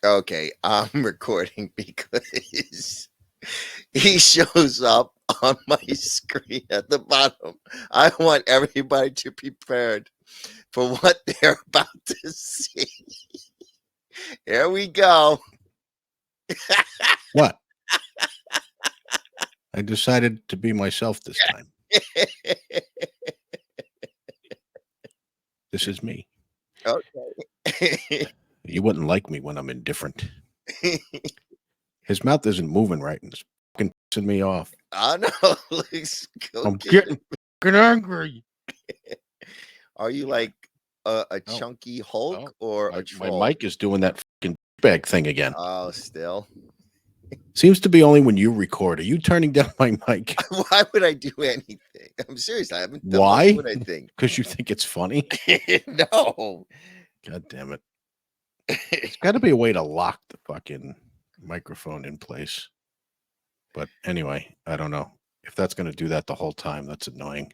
Okay, I'm recording because he shows up on my screen at the bottom. I want everybody to be prepared for what they're about to see. Here we go. What? I decided to be myself this time. This is me. Okay. You wouldn't like me when I'm indifferent. His mouth isn't moving right, and it's fucking pissing me off. I know. Let's go I'm get getting fucking angry. Are you like a Oh, chunky Hulk oh, or a my troll? mic is doing that fucking bag thing again. Oh, still. Seems to be only when you record. Are you turning down my mic? Why would I do anything? I'm serious. I haven't done what Why? would I think? Because you think it's funny? No. God damn it. There's got to be a way to lock the fucking microphone in place. But anyway, I don't know. If that's going to do that the whole time, that's annoying.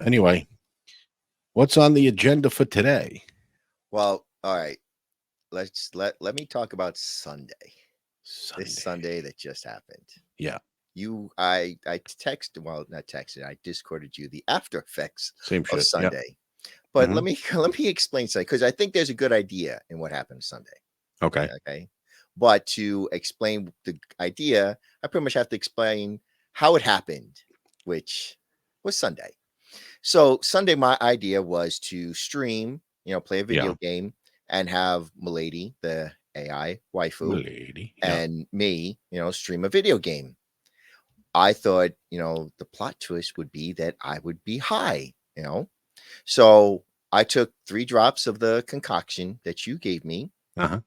Anyway, what's on the agenda for today? Well, all right. Let me talk about Sunday. Sunday. This Sunday that just happened. Yeah. I texted, well, not texted, I discorded you the after effects Same of shit. Yep. Sunday. But Mhm. let me explain something because I think there's a good idea in what happened Sunday. Okay. Okay. But to explain the idea, I pretty much have to explain how it happened, which was Sunday. So Sunday, my idea was to stream, play a video Yeah. game and have Milady, the AI waifu, Lady. Yeah. and me, stream a video game. I thought, the plot twist would be that I would be high. So I took 3 drops of the concoction that you gave me. Uh-huh.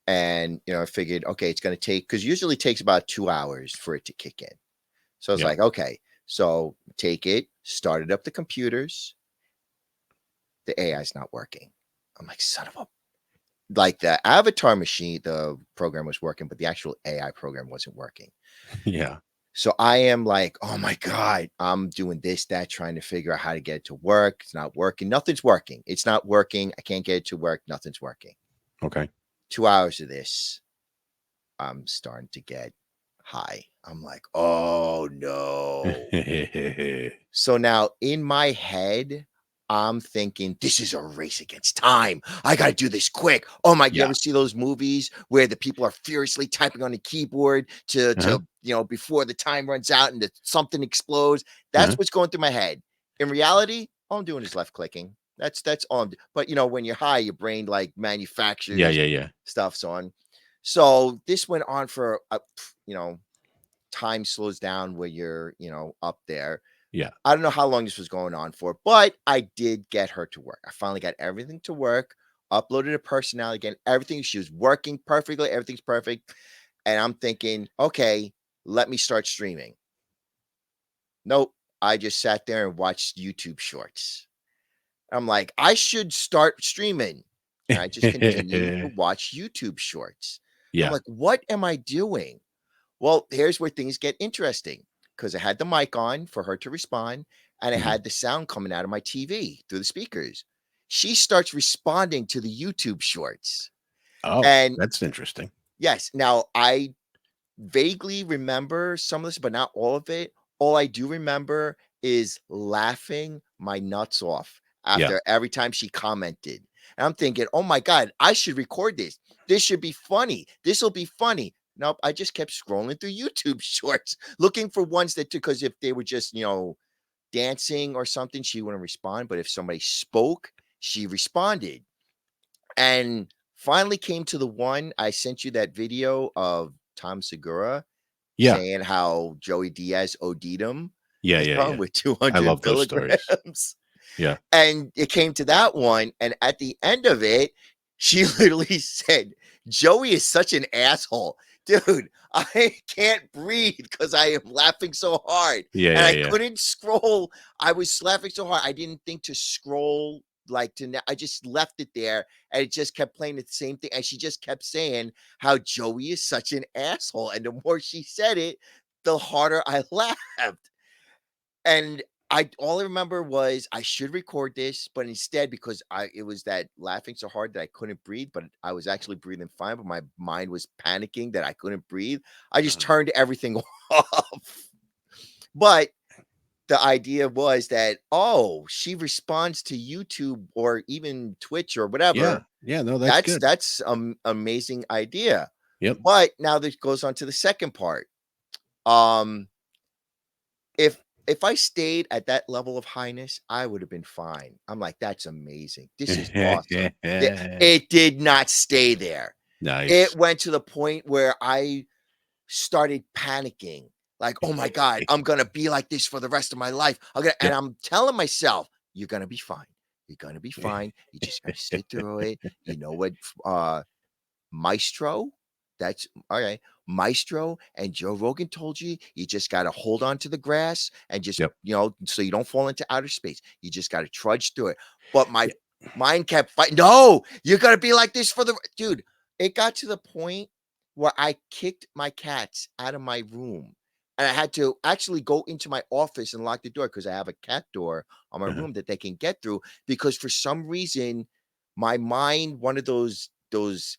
And, I figured, okay, it's going to take, because usually it takes about 2 hours for it to kick in. So I was Yeah. like, okay, so take it, started up the computers. The AI's not working. I'm like, son of a, like the avatar machine, the program was working, but the actual AI program wasn't working. Yeah. So I am like, oh my God, I'm doing this, that, trying to figure out how to get it to work. It's not working. Nothing's working. It's not working. I can't get it to work. Nothing's working. Okay. 2 hours of this, I'm starting to get high. I'm like, oh no. So now in my head, I'm thinking, this is a race against time. I got to do this quick. Oh my, you Yeah. ever see those movies where the people are furiously typing on the keyboard Uh-huh. before the time runs out and something explodes? That's Uh-huh. what's going through my head. In reality, all I'm doing is left clicking. That's all but when you're high, your brain like Yeah. manufactures Yeah. Yeah. stuff's on. So this went on for, you know, time slows down where you're, up there. Yeah. I don't know how long this was going on for, but I did get her to work. I finally got everything to work, uploaded a personality again, everything. She was working perfectly. Everything's perfect. And I'm thinking, okay, let me start streaming. Nope. I just sat there and watched YouTube shorts. I'm like, I should start streaming. And I just continued to watch YouTube shorts. I'm Yeah. like, what am I doing? Well, here's where things get interesting because I had the mic on for her to respond and I Mhm. had the sound coming out of my TV through the speakers. She starts responding to the YouTube shorts. Oh, And that's interesting. yes, now I vaguely remember some of this, but not all of it. All I do remember is laughing my nuts off Yeah. after every time she commented. And I'm thinking, oh my God, I should record this. This should be funny. This will be funny. Nope. I just kept scrolling through YouTube shorts looking for ones that, because if they were just, dancing or something, she wouldn't respond. But if somebody spoke, she responded. And finally came to the one I sent you that video of Tom Segura Yeah. saying how Joey Diaz OD'd him, Yeah. you Yeah. know, Yeah. with I 200 love those stories. milligrams. Yeah. And it came to that one. And at the end of it, she literally said, Joey is such an asshole. Dude, I can't breathe because I am laughing so hard. Yeah. And Yeah. I Yeah. couldn't scroll. I was laughing so hard. I didn't think to scroll I just left it there and it just kept playing the same thing. And she just kept saying how Joey is such an asshole. And the more she said it, the harder I laughed. And I all I remember was I should record this, but instead, because it was that laughing so hard that I couldn't breathe, but I was actually breathing fine, but my mind was panicking that I couldn't breathe. I just Uh-huh. turned everything off. But the idea was that, oh, she responds to YouTube or even Twitch or Yeah. whatever. Yeah. No, that's That's good. that's amazing idea. Yep. But now this goes on to the second part. Um, if I stayed at that level of highness, I would have been fine. I'm like, that's amazing. This is awesome. It did not stay there. It Nice. went to the point where I started panicking. Like, oh my God, I'm gonna be like this for the rest of my life. And Yep. I'm telling myself, you're gonna be fine. You're gonna be fine. You just gotta sit through it. You know what? Maestro. That's okay. Maestro and Joe Rogan told you, you just got to hold on to the grass and just, Yep. so you don't fall into outer space. You just got to trudge through it. But my Yeah. mind kept fighting. No, you got to be like this for the dude. It got to the point where I kicked my cats out of my room. And I had to actually go into my office and lock the door because I have a cat door on my Uh-huh. room that they can get through. Because for some reason, my mind, one of those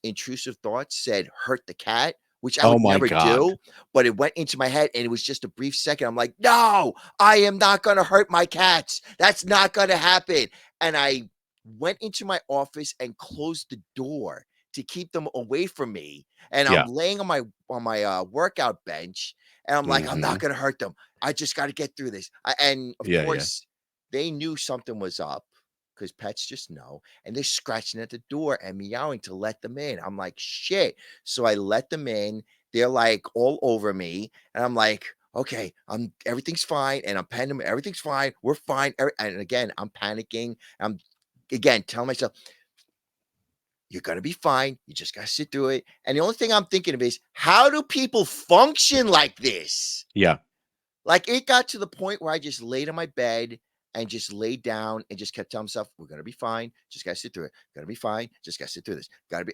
intrusive thoughts said, "Hurt the cat," which I Oh would my never God. do, but it went into my head, and it was just a brief second. I'm like, "No, I am not gonna hurt my cats. That's not gonna happen." And I went into my office and closed the door to keep them away from me. And I'm Yeah. laying on my workout bench, and I'm like, "I'm not Hmm. gonna hurt them. I just got to get through this." And of Yeah. Yeah. course, they knew something was up because pets just know, and they're scratching at the door and meowing to let them in. I'm like, shit. So I let them in. They're like all over me, and I'm like, okay, everything's fine, and I'm petting them. Everything's fine. We're fine. And again, I'm panicking. I'm again telling myself, you're gonna be fine. You just gotta sit through it. And the only thing I'm thinking of is, how do people function like this? Yeah. Like, it got to the point where I just laid on my bed and just laid down and just kept telling myself, "We're gonna be fine. Just gotta sit through it. Gonna be fine. Just gotta sit through this. Gotta be."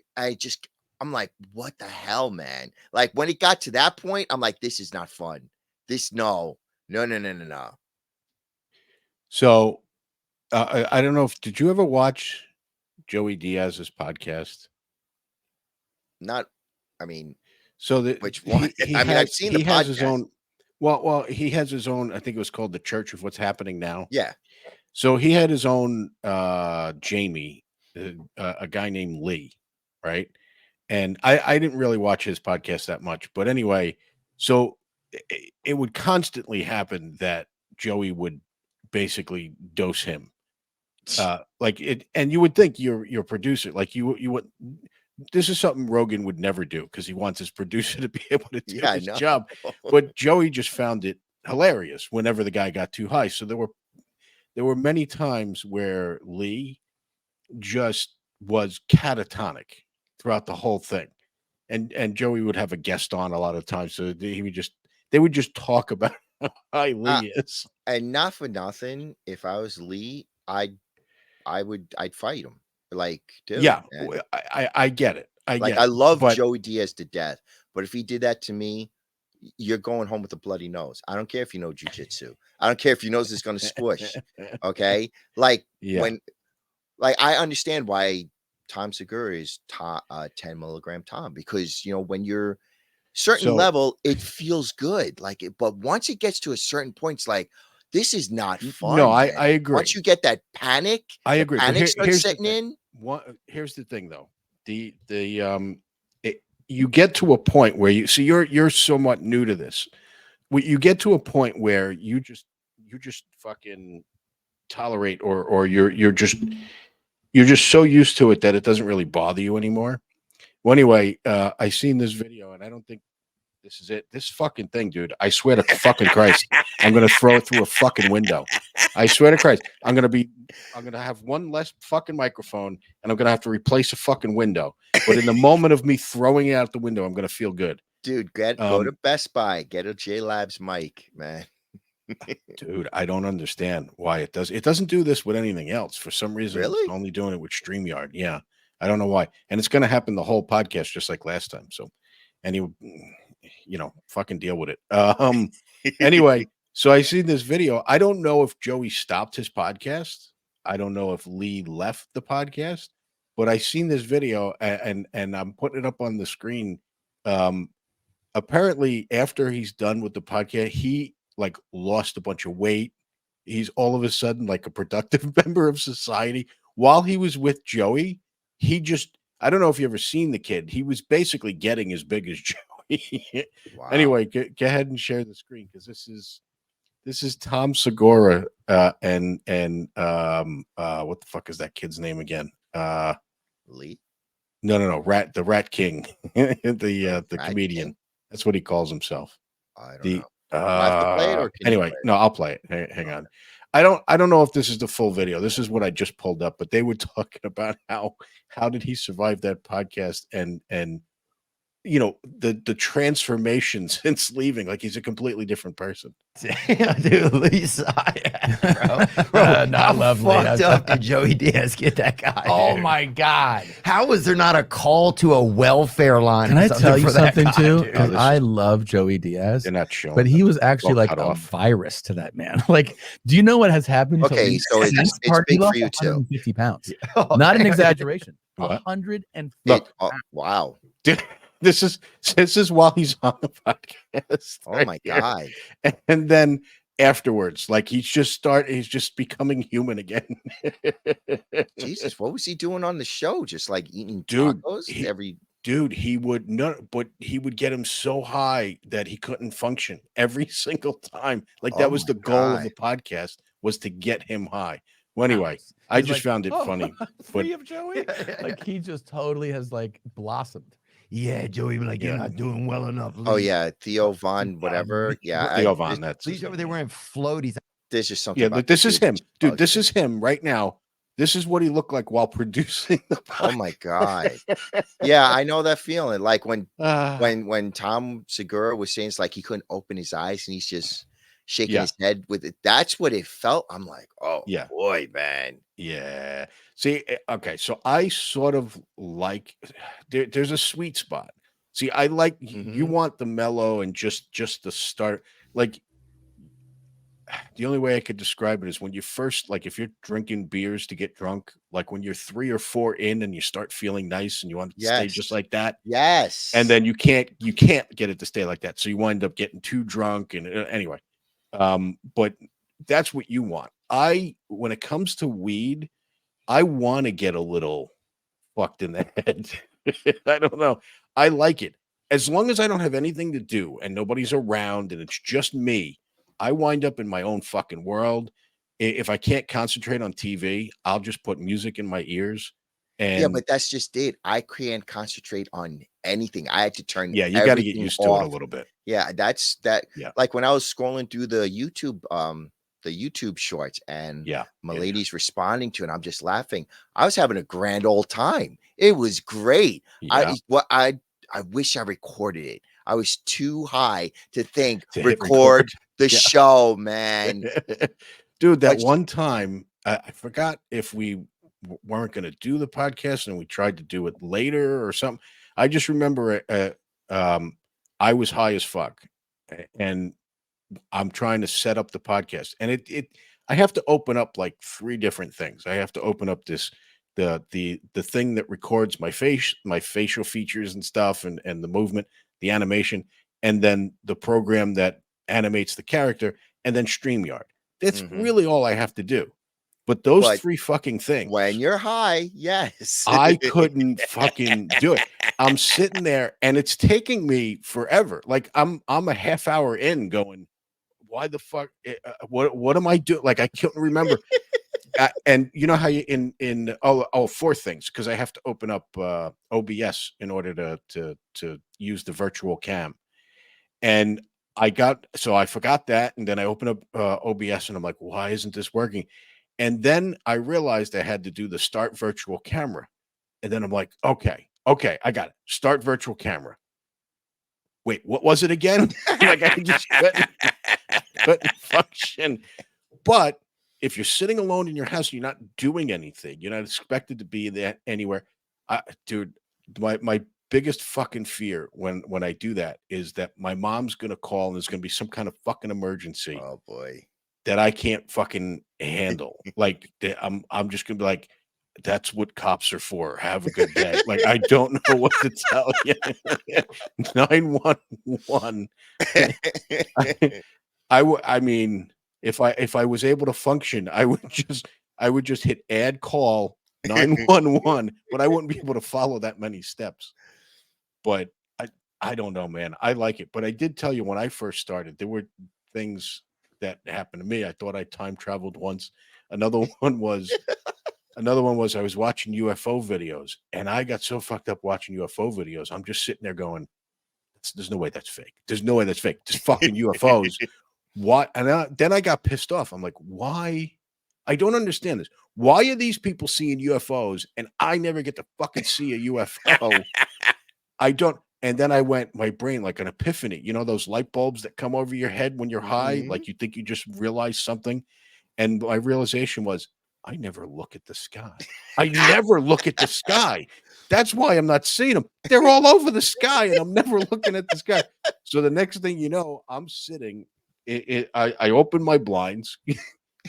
I'm like, "What the hell, man?" Like, when it got to that point, I'm like, "This is not fun. This no, no, no, no, no, no." So I don't know if did you ever watch Joey Diaz's podcast? Not. I mean, So that which one? he I mean, I've has seen the he has his podcast. own. Well, he has his own. I think it was called the Church of What's Happening Now. Yeah, So he had his own Jamie, a guy named Lee, right? And I didn't really watch his podcast that much, but anyway, so it would constantly happen that Joey would basically dose him, like it, and you would think your producer, like you would. This is something Rogan would never do because he wants his producer to be able to do yeah, I his know. job. But Joey just found it hilarious whenever the guy got too high. So there were many times where Lee just was catatonic throughout the whole thing. And Joey would have a guest on a lot of times. So they would just talk about how high uh, Lee is. and not for nothing, if I was Lee, I'd fight him. Like, dude, Yeah, man. I get it. I Like, get I it. love But Joey Diaz to death, but if he did that to me, you're going home with a bloody nose. I don't care if you know jujitsu. I don't care if your nose is gonna squish. Okay? Like, yeah. when I understand why Tom Segura is 10 milligram Tom, because when you're certain So level, it feels good. Like it, but once it gets to a certain point, it's like, this is not no, fun, man. I Once agree. you get that panic, I the agree. But panic starts here's the setting thing. in. Here's the thing though. You get to a point where you're somewhat new to this. You get to a point where you just fucking tolerate, or you're just so used to it that it doesn't really bother you anymore. Well, anyway, I seen this video, and I don't think this is it. This fucking thing, dude. I swear to fucking Christ, I'm gonna throw it through a fucking window. I swear to Christ, I'm gonna have one less fucking microphone, and I'm gonna have to replace a fucking window. But in the moment of me throwing it out the window, I'm gonna feel good. Dude, go to Um, Best Buy, get a J Labs mic, man. Dude, I don't understand why it does. It doesn't do this with anything else. For some reason, it's Really? only doing it with StreamYard. Yeah, I don't know why. And it's gonna happen the whole podcast, just like last time. So, any, fucking deal with it. Anyway, So I seen this video. I don't know if Joey stopped his podcast. I don't know if Lee left the podcast, but I seen this video and I'm putting it up on the screen. Um, Apparently, after he's done with the podcast, he like lost a bunch of weight. He's all of a sudden like a productive member of society. While he was with Joey, he just I don't know if you ever seen the kid. He was basically getting as big as Joey. Wow. Anyway, go ahead and share the screen because this is Tom Segura and what the fuck is that kid's name again? Lee? No, the Rat King, The the Rat King? comedian. That's what he calls himself. I don't The know. Do I have to play it or can you anyway, play no, I'll play it. it? Hang Okay. on. I don't know if this is the full video. This is what I just pulled up, but they were talking about how did he survive that podcast and the transformation since leaving. Like he's a completely different person. Dude, Lisa, bro, No, how lovely. fucked up did Joey Diaz get that guy? Oh dude? my God. How is there not a call to a welfare line? Can or I something tell you for that something guy, too? dude? 'Cause this I is- love Joey Diaz, They're not showing, but he was actually all like cut a off. virus to that man. Like, do you know what has happened? to Okay, Lee so it's since big Party? He for lost you too. 150 pounds. Oh, Not an man. exaggeration. What? 150. Look. Wow. Dude, this is while he's on the podcast. Oh right my here. God. And then afterwards, like he's just becoming human again. Jesus, what was he doing on the show? Just like eating Dude, tacos every Dude, he would not, but he would get him so high that he couldn't function every single time. Like that Oh was my the goal of God. the podcast was to get him high. Well, anyway, Pounds. I He's just like, found it "Oh, funny. free of Joey." Like he just totally has like blossomed. Yeah, Joey, like Yeah. you're not doing well enough. Oh Lee. yeah, Theo Von, whatever. Yeah, Theo Von, that's Lee's his over name, there yeah. wearing floaties. there's just something Yeah, about this the is dude him, that just dude. bugs This me. is him right now. This is what he looked like while producing the Oh my God. Yeah, I know that feeling. Like when podcast. when Tom Segura was saying it's like he couldn't open his eyes and he's just shaking Yeah. his head with it. That's what it felt. I'm like, oh Yeah. boy, man. Yeah. See, okay, so I sort of like there's a sweet spot. See, I like you Mhm. want the mellow and just the start. Like the only way I could describe it is when you first like if you're drinking beers to get drunk, like when you're 3 or 4 in and you start feeling nice and you want it to stay just Yes. like that, Yes. and then you can't get it to stay like that. So you wind up getting too drunk and anyway. But that's what you want. When it comes to weed, I want to get a little fucked in the head. I don't know. I like it. As long as I don't have anything to do and nobody's around and it's just me, I wind up in my own fucking world. If I can't concentrate on TV, I'll just put music in my ears. Yeah, And but that's just it. I can't concentrate on anything. I had to turn yeah, you got to get everything used to it a off. little bit. Yeah, that's that. Yeah. Like when I was scrolling through the YouTube shorts and Yeah. my Yeah. lady's responding to it, and I'm just laughing. I was having a grand old time. It was great. Yeah. I wish I recorded it. I was too high to think To hit record the Yeah. show, man. Dude, that But- one time I forgot if we weren't going to do the podcast and we tried to do it later or something. I just remember I was high as fuck and I'm trying to set up the podcast and I have to open up like 3 different things. I have to open up the thing that records my facial features and stuff and the movement, the animation, and then the program that animates the character, and then StreamYard. That's Mhm. really all I have to do. But those But 3 fucking things, When you're high, yes. I couldn't fucking do it. I'm sitting there and it's taking me forever. Like I'm a half hour in going, why the fuck? What am I doing? Like I couldn't remember. And you know how you in 4 things because I have to open up OBS in order to use the virtual cam, and I forgot that, and then I open up OBS and I'm like, why isn't this working? And then I realized I had to do the start virtual camera, and then I'm like, okay, I got it. Start virtual camera. Wait, what was it again? Like I just couldn't function. But if you're sitting alone in your house, you're not doing anything. You're not expected to be there anywhere. Dude, my biggest fucking fear when I do that is that my mom's gonna call and there's gonna be some kind of fucking emergency Oh boy. that I can't fucking handle. Like I'm just gonna be like, that's what cops are for. Have a good day. Like I don't know what to tell you. 911. I mean, if I was able to function, I would just hit add call 911, but I wouldn't be able to follow that many steps. But I don't know, man. I like it. But I did tell you when I first started, there were things that happened to me. I thought I time traveled once. Another one was I was watching UFO videos and I got so fucked up watching UFO videos. I'm just sitting there going, there's no way that's fake. There's no way that's fake. Just fucking UFOs. What? And then I got pissed off. I'm like, why? I don't understand this. Why are these people seeing UFOs and I never get to fucking see a UFO? I don't. And then I went, my brain, like an epiphany. You know, those light bulbs that come over your head when you're high, Mhm. like you think you just realized something. And my realization was, I never look at the sky. I never look at the sky. That's why I'm not seeing them. They're all over the sky, and I'm never looking at the sky. So the next thing you know, I'm sitting. I opened my blinds,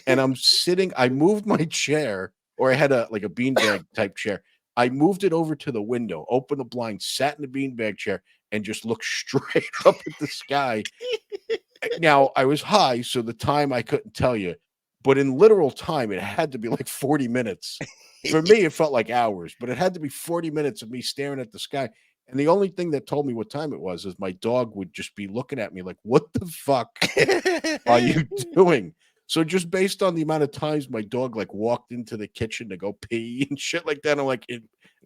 and I'm sitting. I moved my chair, or I had a like a beanbag type chair. I moved it over to the window, opened the blind, sat in the beanbag chair, and just looked straight up at the sky. Now I was high, so the time I couldn't tell you, but in literal time, it had to be like 40 minutes. For me, it felt like hours, but it had to be 40 minutes of me staring at the sky. And the only thing that told me what time it was is my dog would just be looking at me like, what the fuck are you doing? So just based on the amount of times my dog like walked into the kitchen to go pee and shit like that,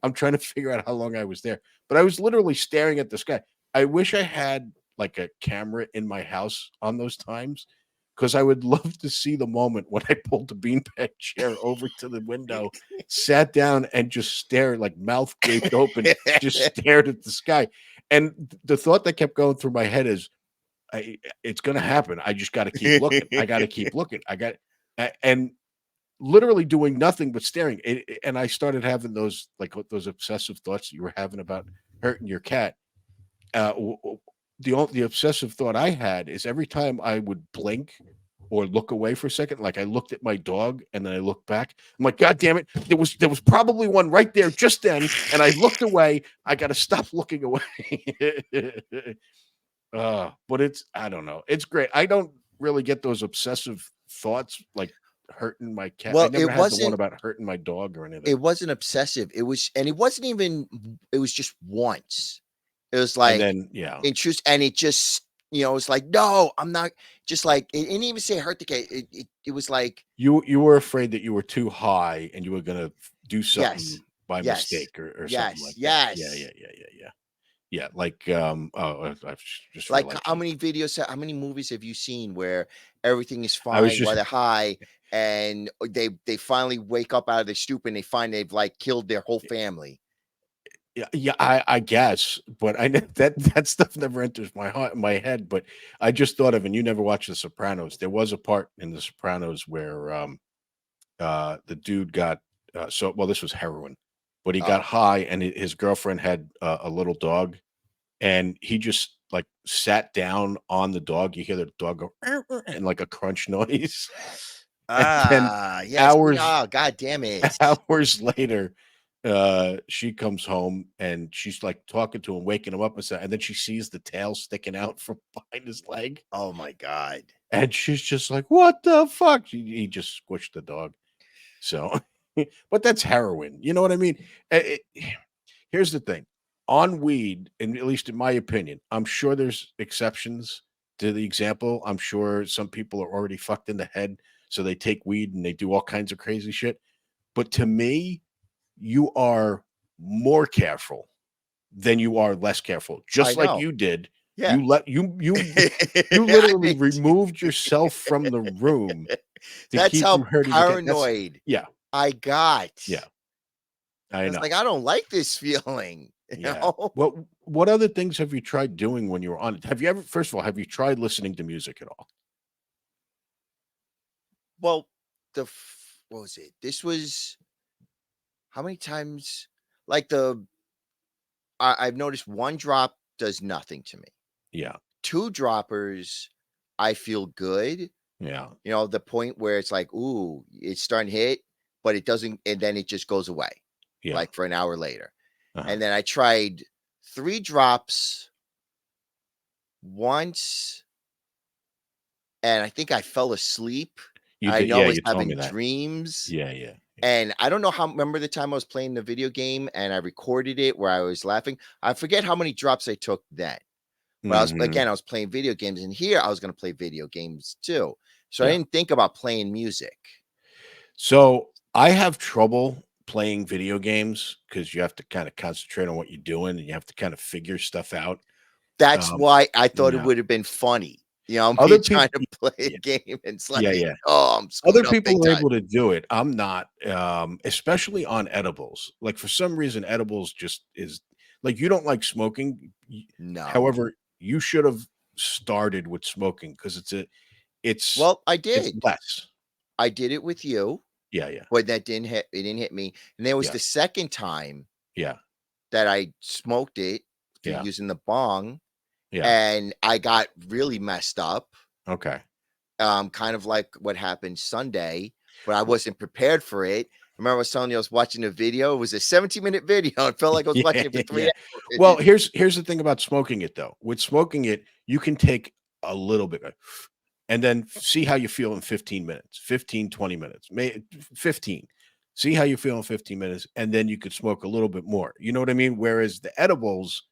I'm trying to figure out how long I was there. But I was literally staring at the sky. I wish I had like a camera in my house on those times because I would love to see the moment when I pulled the beanbag chair over to the window, sat down, and just stared, like mouth gaped open, just stared at the sky. And the thought that kept going through my head is, it's going to happen. I just got to keep looking. I got to keep looking. And literally doing nothing but staring. And I started having those like those obsessive thoughts that you were having about hurting your cat. The obsessive thought I had is every time I would blink or look away for a second, like I looked at my dog and then I looked back. I'm like, God damn it! There was probably one right there just then, and I looked away. I got to stop looking away. But I don't know. It's great. I don't really get those obsessive thoughts like hurting my cat. I Well, never had the one about hurting my dog or anything. it wasn't obsessive. It wasn't even, it was just once. It was And like, then, yeah, and it just, it was like, no, I'm not, just like, it didn't even say hurt the cat. It was like, you were afraid that you were too high and you were gonna do yes, something by yes, mistake or something yes, like that. Yeah, yes. yeah, yeah, yeah, yeah. Yeah, like I just feel Like, like how many movies have you seen where everything is I was fine while just they're high, and they finally wake up out of their stupor and they find they've like killed their whole family? yeah, yeah, I guess, but that stuff never enters my head. But I just thought of, and you never watched The Sopranos. There was a part in The Sopranos where the dude got well, this was heroin, but he got Oh, high, and his girlfriend had a little dog, and he just like sat down on the dog. You hear the dog go and like a crunch noise, and then yes. hours Oh, god damn it. hours later, she comes home and she's like talking to him, waking him up and stuff, and then she sees the tail sticking out from behind his leg, Oh my god. and she's just like, "What the fuck?" He just squished the dog. So, but that's heroin. You know what I mean? Here's the thing: on weed, and at least in my opinion, I'm sure there's exceptions to the example. I'm sure some people are already fucked in the head, so they take weed and they do all kinds of crazy shit. But to me, you are more careful than you are less careful. I Just like know. you did. Yeah. You literally I removed yourself from the room to That's keep from how hurting the cat. That's paranoid yeah, I got. yeah. I It's know. like, I don't like this feeling, Yeah. What other things have you tried doing when you were on it? Have you ever first of all, have you tried listening to music at all? Well, what was it? This was how many times? Like I've noticed 1 drop does nothing to me. Yeah. 2 droppers, I feel good. Yeah. The point where it's like, ooh, it's starting to hit, but it doesn't, and then it just goes away, Yeah. like for an hour later. Uh-huh. And then I tried 3 drops once, and I think I fell asleep. You I did, know I yeah, was you told me having that. dreams. Yeah, yeah. And I don't know how, remember the time I was playing the video game and I recorded it where I was laughing. I forget how many drops I took then. But Mhm. I was playing video games, and here I was going to play video games too. So I Yeah. didn't think about playing music. So I have trouble playing video games because you have to kind of concentrate on what you're doing and you have to kind of figure stuff out. That's Um, why I thought it yeah. would have been funny, me Other people, trying to play a yeah, game. And it's like, yeah, yeah. oh, I'm Other screwed up big people are time. able to do it. I'm not, especially on edibles. Like for some reason, edibles just is like you don't like smoking. No. However, you should have started with smoking because it's Well, I it's did. less. I did it with you, Yeah, yeah, but that didn't hit. It didn't hit me. And there was yeah, the second time yeah, that I smoked it through yeah, using the bong, yeah. and I got really messed up. Okay. Kind of like what happened Sunday, but I wasn't prepared for it. Remember, I was telling you I was watching a video. It was a 17-minute video. It felt like I was Yeah, watching it for 3 yeah. hours. It Well, did. here's the thing about smoking it though. With smoking it, you can take a little bit and then see how you feel in 15 minutes, 15, 20 minutes, 15. See how you feel in 15 minutes, and then you could smoke a little bit more. You know what I mean? Whereas the edibles,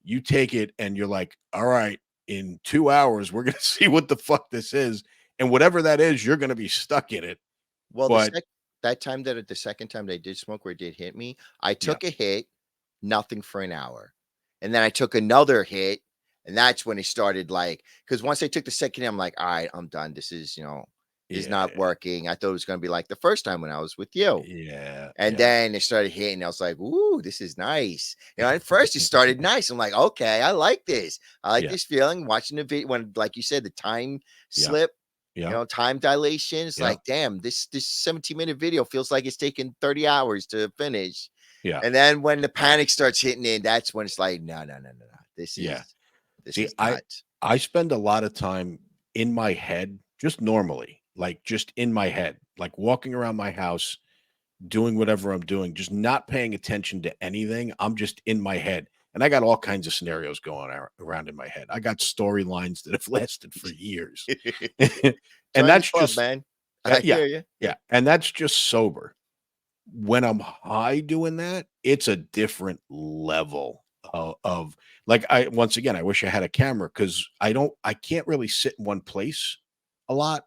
you take it and you're like, all right, in 2 hours, we're gonna see what the fuck this is. And whatever that is, you're gonna be stuck in it. Well, But the second time they did smoke where it did hit me, I yeah, took a hit, nothing for an hour. And then I took another hit, and that's when it started like, because once I took the second hit, I'm like, all right, I'm done. This is not yeah, working. I thought it was gonna be like the first time when I was with you. yeah, And yeah. then it started hitting. I was like, ooh, this is nice. At first it started nice. I'm like, okay, I like this. I like Yeah, this feeling. Watching the video when, like you said, the time yeah, slip, yeah, time dilation. It's yeah, like, damn, this 17-minute video feels like it's taking 30 hours to finish. yeah, And then when the panic starts hitting in, that's when it's like, no, no, no, no, no. This yeah. is this See, is I not. I spend a lot of time in my head, just normally, like just in my head, like walking around my house, doing whatever I'm doing, just not paying attention to anything. I'm just in my head. And I got all kinds of scenarios going around in my head. I got storylines that have lasted for years. And Join the that's club, just man. I yeah, hear you. yeah. And that's just sober. When I'm high doing that, it's a different level of like I once again, I wish I had a camera because I can't really sit in one place a lot.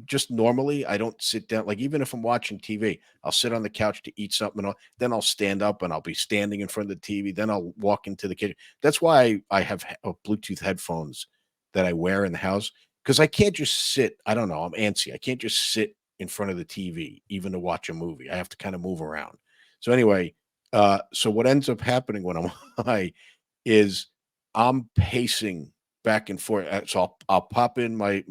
Just normally, I don't sit down. Like even if I'm watching TV, I'll sit on the couch to eat something, then I'll stand up and I'll be standing in front of the TV. Then I'll walk into the kitchen. That's why I have Bluetooth headphones that I wear in the house because I can't just sit. I don't know. I'm antsy. I can't just sit in front of the TV, even to watch a movie. I have to kind of move around. So anyway, so what ends up happening when I'm high is I'm pacing back and forth. So I'll pop in my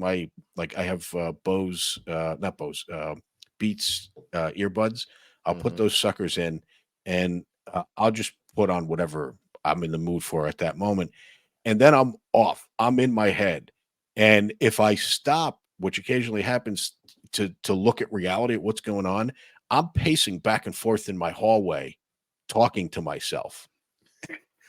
like I have Bose, not Bose, Beats earbuds. I'll put Mhm. those suckers in, and I'll just put on whatever I'm in the mood for at that moment, and then I'm off. I'm in my head, and if I stop, which occasionally happens, to look at reality at what's going on, I'm pacing back and forth in my hallway, talking to myself.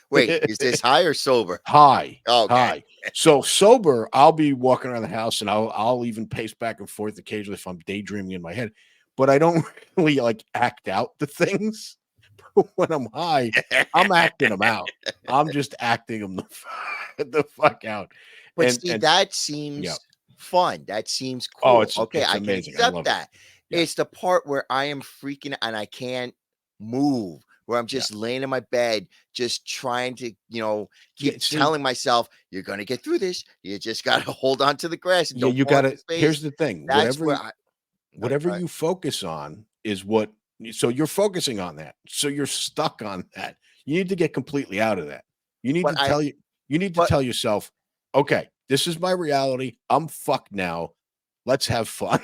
Wait, is this high or sober? High, Okay. high. So sober, I'll be walking around the house and I'll even pace back and forth occasionally if I'm daydreaming in my head, but I don't really like act out the things. When I'm high, I'm acting them out. I'm just acting them the fuck out. But see, And that yeah. seems fun. That seems Oh, cool. Okay, it's I can amazing. I accept love it. that. Yeah. It's the part where I am freaking and I can't move, where I'm Yeah. just laying in my bed, just trying to, Yeah. keep See, telling myself, you're going to get through this. You just got to hold on to the grass and yeah, don't you fall into gotta space. here's the thing. That's where Whatever I you focus on is what so you're focusing on that. So you're stuck on that. You need to get completely out of that. You need but to I, tell you you need to but, tell yourself, okay, this is my reality. I'm fucked now. Let's have fun.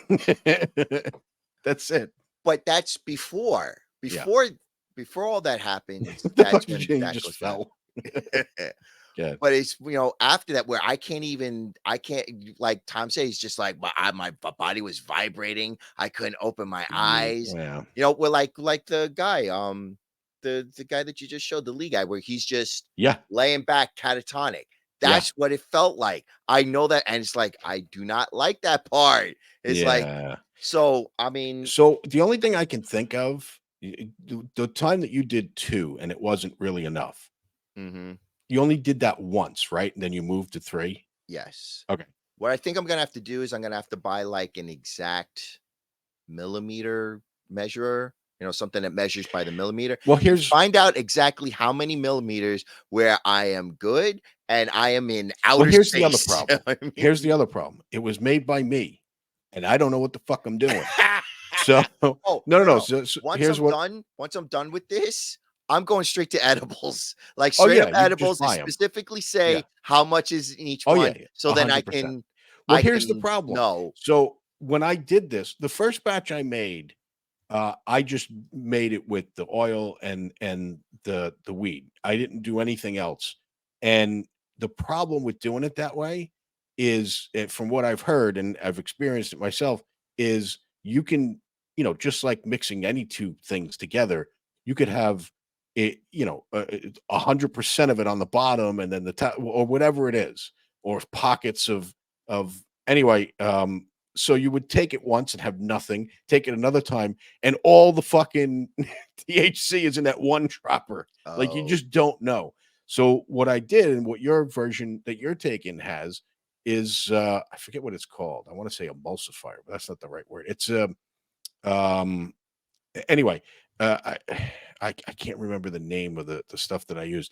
That's it. but that's before, Yeah. before all that happens, The that's fuck when you that just goes down. fell. Yeah. But it's, after that where I can't, like Tom says, it's just like my body was vibrating. I couldn't open my eyes. Yeah. Well, like the guy, the guy that you just showed, the lead guy, where he's just Yeah. laying back catatonic. Yeah. That's what it felt like. I know that, and it's like I do not like that part. It's like, Yeah. so I mean, So the only thing I can think of, the time that you did 2 and it wasn't really enough. mhm, You only did that once, right? And then you moved to 3? yes. Okay. What I think I'm gonna have to do is I'm gonna have to buy like an exact millimeter measurer, something that measures by the millimeter. Well, here's Find out exactly how many millimeters where I am good and I am in well, outer here's the other space. problem. I mean, Here's the other problem. It was made by me, and I don't know what the fuck I'm doing. So no, oh no, no, no. no. So here's what. Once I'm done with this, I'm going straight to edibles. Like Oh straight yeah, up you just edibles. They buy them. specifically Yeah. say how much is in each Oh yeah, one. yeah. So then 100%. Well, I here's the can problem. know. So when I did this, the first batch I made, I just made it with the oil and the weed. I didn't do anything else. And the problem with doing it that way is, from what I've heard and I've experienced it myself, is you can, just like mixing any two things together, you could have it, 100% of it on the bottom and then the top or whatever it is, or pockets of anyway. So you would take it once and have nothing, take it another time, and all the fucking THC is in that one dropper. Like you Oh, just don't know. So what I did and what your version that you're taking has is I forget what it's called. I want to say emulsifier, but that's not the right word. It's um anyway, I can't remember the name of the stuff that I used,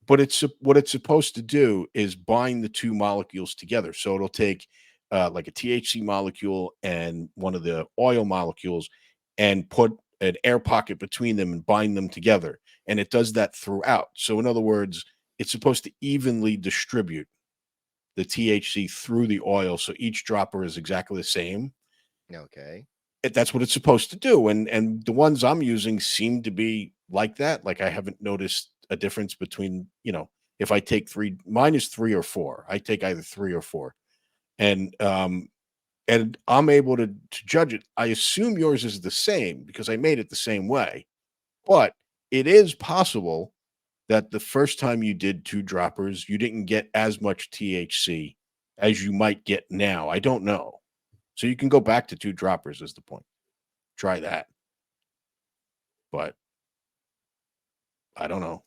but what it's supposed to do is bind the two molecules together. So it'll take like a THC molecule and one of the oil molecules and put an air pocket between them and bind them together. And it does that throughout. So in other words, it's supposed to evenly distribute the THC through the oil. So each dropper is exactly the same. okay. That's what it's supposed to do. And the ones I'm using seem to be like that. Like I haven't noticed a difference between, if I take 3, mine is 3 or 4. I take either 3 or 4. And I'm able to judge it. I assume yours is the same because I made it the same way. But it is possible that the first time you did 2 droppers, you didn't get as much THC as you might get now. I don't know. So you can go back to 2 droppers is the point. Try that. But I don't know.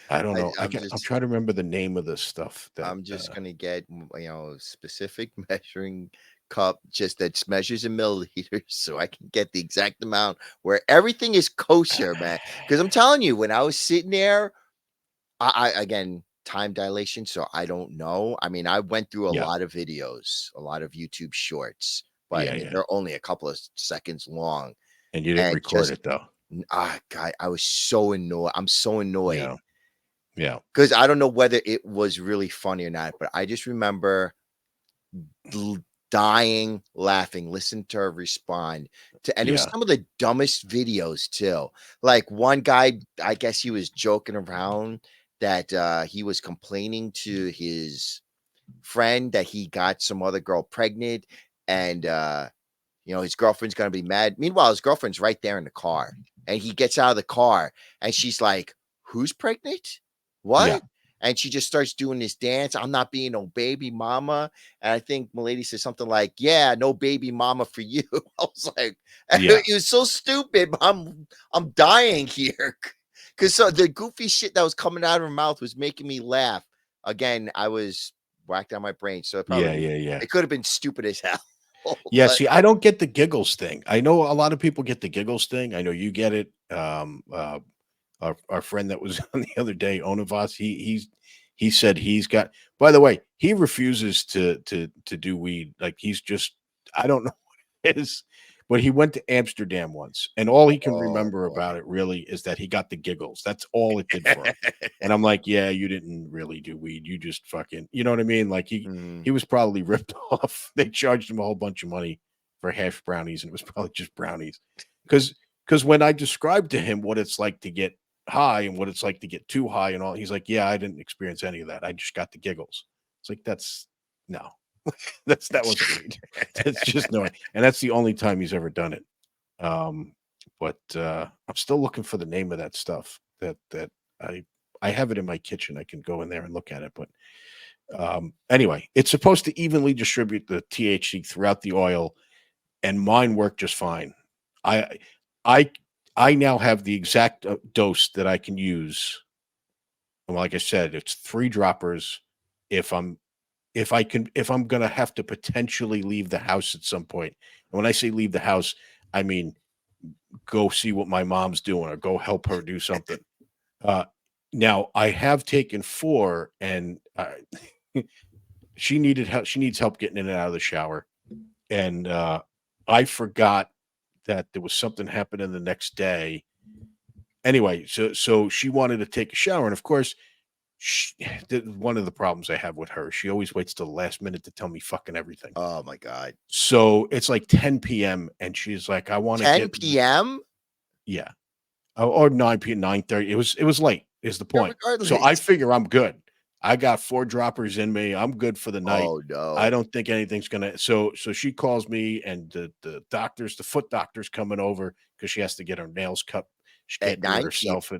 I don't know. I'm trying to remember the name of this stuff that I'm just gonna get specific measuring cup just that measures in milliliters so I can get the exact amount where everything is kosher, man. Because I'm telling you, when I was sitting there, I again time dilation, so I don't know. I mean, I went through a yeah, lot of videos, a lot of YouTube shorts, but I yeah, mean yeah. they're only a couple of seconds long. And you didn't And record just it though. God, I was so annoyed. I'm so annoyed Yeah, yeah, because I don't know whether it was really funny or not, but I just remember l- dying laughing, listen to her respond to, and it was yeah, some of the dumbest videos too. Like one guy, I guess he was joking around that he was complaining to his friend that he got some other girl pregnant, and his girlfriend's gonna be mad. Meanwhile, his girlfriend's right there in the car, and he gets out of the car, and she's like, "Who's pregnant? yeah, What?" And she just starts doing this dance. I'm not being no baby mama. And I think Milady says something like, "Yeah, no baby mama for you." I was like, yeah, it was so stupid. But I'm dying here because so the goofy shit that was coming out of her mouth was making me laugh. Again, I was whacked on my brain, so yeah, yeah, yeah. it could have been stupid as hell. Yeah, But see, I don't get the giggles thing. I know a lot of people get the giggles thing. I know you get it. Our friend that was on the other day, Onavas, he said he's got. By the way, he refuses to do weed. Like he's just, I don't know what it is, but he went to Amsterdam once, and all he can oh remember boy. about it really is that he got the giggles. That's all it did for him. And I'm like, yeah, you didn't really do weed. You just fucking, you know what I mean? Like Mm, he was probably ripped off. They charged him a whole bunch of money for hash brownies, and it was probably just brownies. Because because when I described to him what it's like to get high and what it's like to get too high and all, he's like, "Yeah, I didn't experience any of that. I just got the giggles." It's like that's no, that wasn't me. That's just no, and that's the only time he's ever done it. But I'm still looking for the name of that stuff that I I have it in my kitchen. I can go in there and look at it. But anyway, it's supposed to evenly distribute the THC throughout the oil, and mine worked just fine. I I I now have the exact dose that I can use. And like I said, it's 3 droppers. If I'm if I'm gonna have to potentially leave the house at some point. And when I say leave the house, I mean go see what my mom's doing or go help her do something. Uh, now I have taken 4, and she needed help. She needs help getting in and out of the shower, and I forgot that there was something happening the next day. Anyway, so she wanted to take a shower, and of course, she, one of the problems I have with her, she always waits till the last minute to tell me fucking everything. Oh my god. So it's like 10 p.m. and she's like, "I want to 10 get p.m. yeah." Or 9 p.m., 9:30. It was late, is the Yeah, point. So I regardless. figure I'm good. I got 4 droppers in me. I'm good for the night. Oh I no. don't think anything's gonna so she calls me and the foot doctor's coming over because she has to get her nails cut. She At can't do it 9 p.m. herself,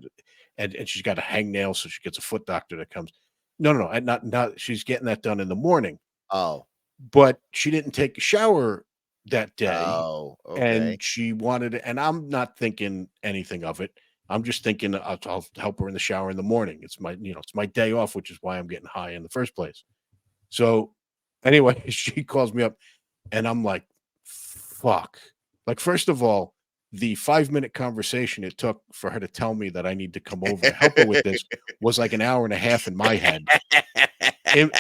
and she's got a hang nail, so she gets a foot doctor that comes. No, no, no, not she's getting that done in the morning, Oh. but she didn't take a shower that day Oh, okay. and she wanted it, and I'm not thinking anything of it. I'm just thinking I'll help her in the shower in the morning. It's my, it's my day off, which is why I'm getting high in the first place. So anyway, she calls me up and I'm like, fuck. Like, first of all, the 5-minute conversation it took for her to tell me that I need to come over to help her with this was like an hour and a half in my head.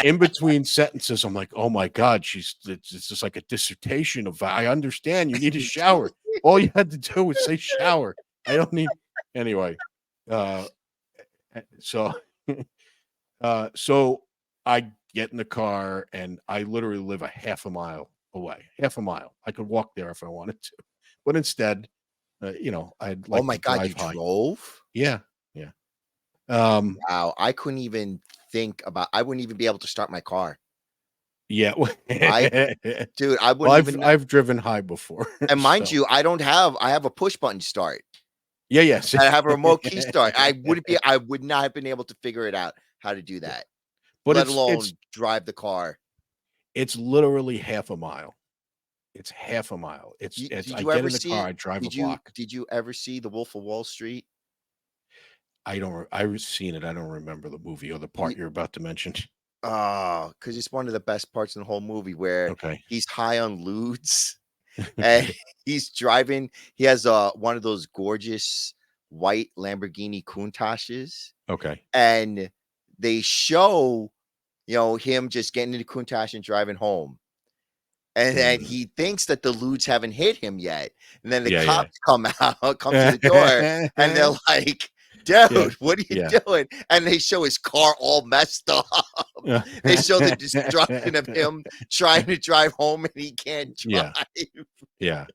In between sentences, I'm like, oh my God, it's just like a dissertation of I understand you need a shower. All you had to do was say shower. I don't need anyway. Uh so so I get in the car and I literally live a half a mile away. Half a mile. I could walk there if I wanted to. But instead, I'd Oh like my to god, drive you high. drove? Yeah. Yeah. Um Wow, I couldn't even think about I wouldn't even be able to start my car. yeah. I dude, I Well, wouldn't even I've driven high before. and mind So you, I have a push button start. yeah, yes. I have a remote key start. I would not have been able to figure it out how to do Yeah. that, But let it's alone drive the car. it's literally half a mile. It's half a mile. It's Did I you get ever in the car, see I drive a block. did you ever see The Wolf of Wall Street? I don't I've seen it. I don't remember the movie or the You part you're about to mention. oh, because it's one of the best parts in the whole movie where Okay. he's high on ludes and Okay. he's driving. He has one of those gorgeous white Lamborghini Countaches, Okay. and they show him just getting into Countach and driving home. And then Mm. he thinks that the ludes haven't hit him yet. And then the Yeah, cops come out, come to the door, and yeah. they're like, Yeah. dude, what are you Yeah. doing? And they show his car all messed up. They show the destruction of him trying to drive home and he can't Yeah. drive. Yeah.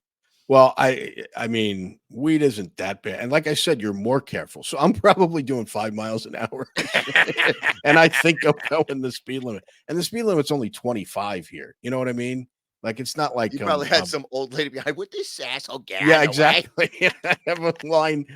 Well, I mean, weed isn't that bad. And like I said, you're more careful. So I'm probably doing 5 miles an hour. And I think I'm going the speed limit. And the speed limit's only 25 here. You know what I mean? Like it's not You like probably had some old lady behind. Would this asshole get yeah, out of the way? exactly. I have a line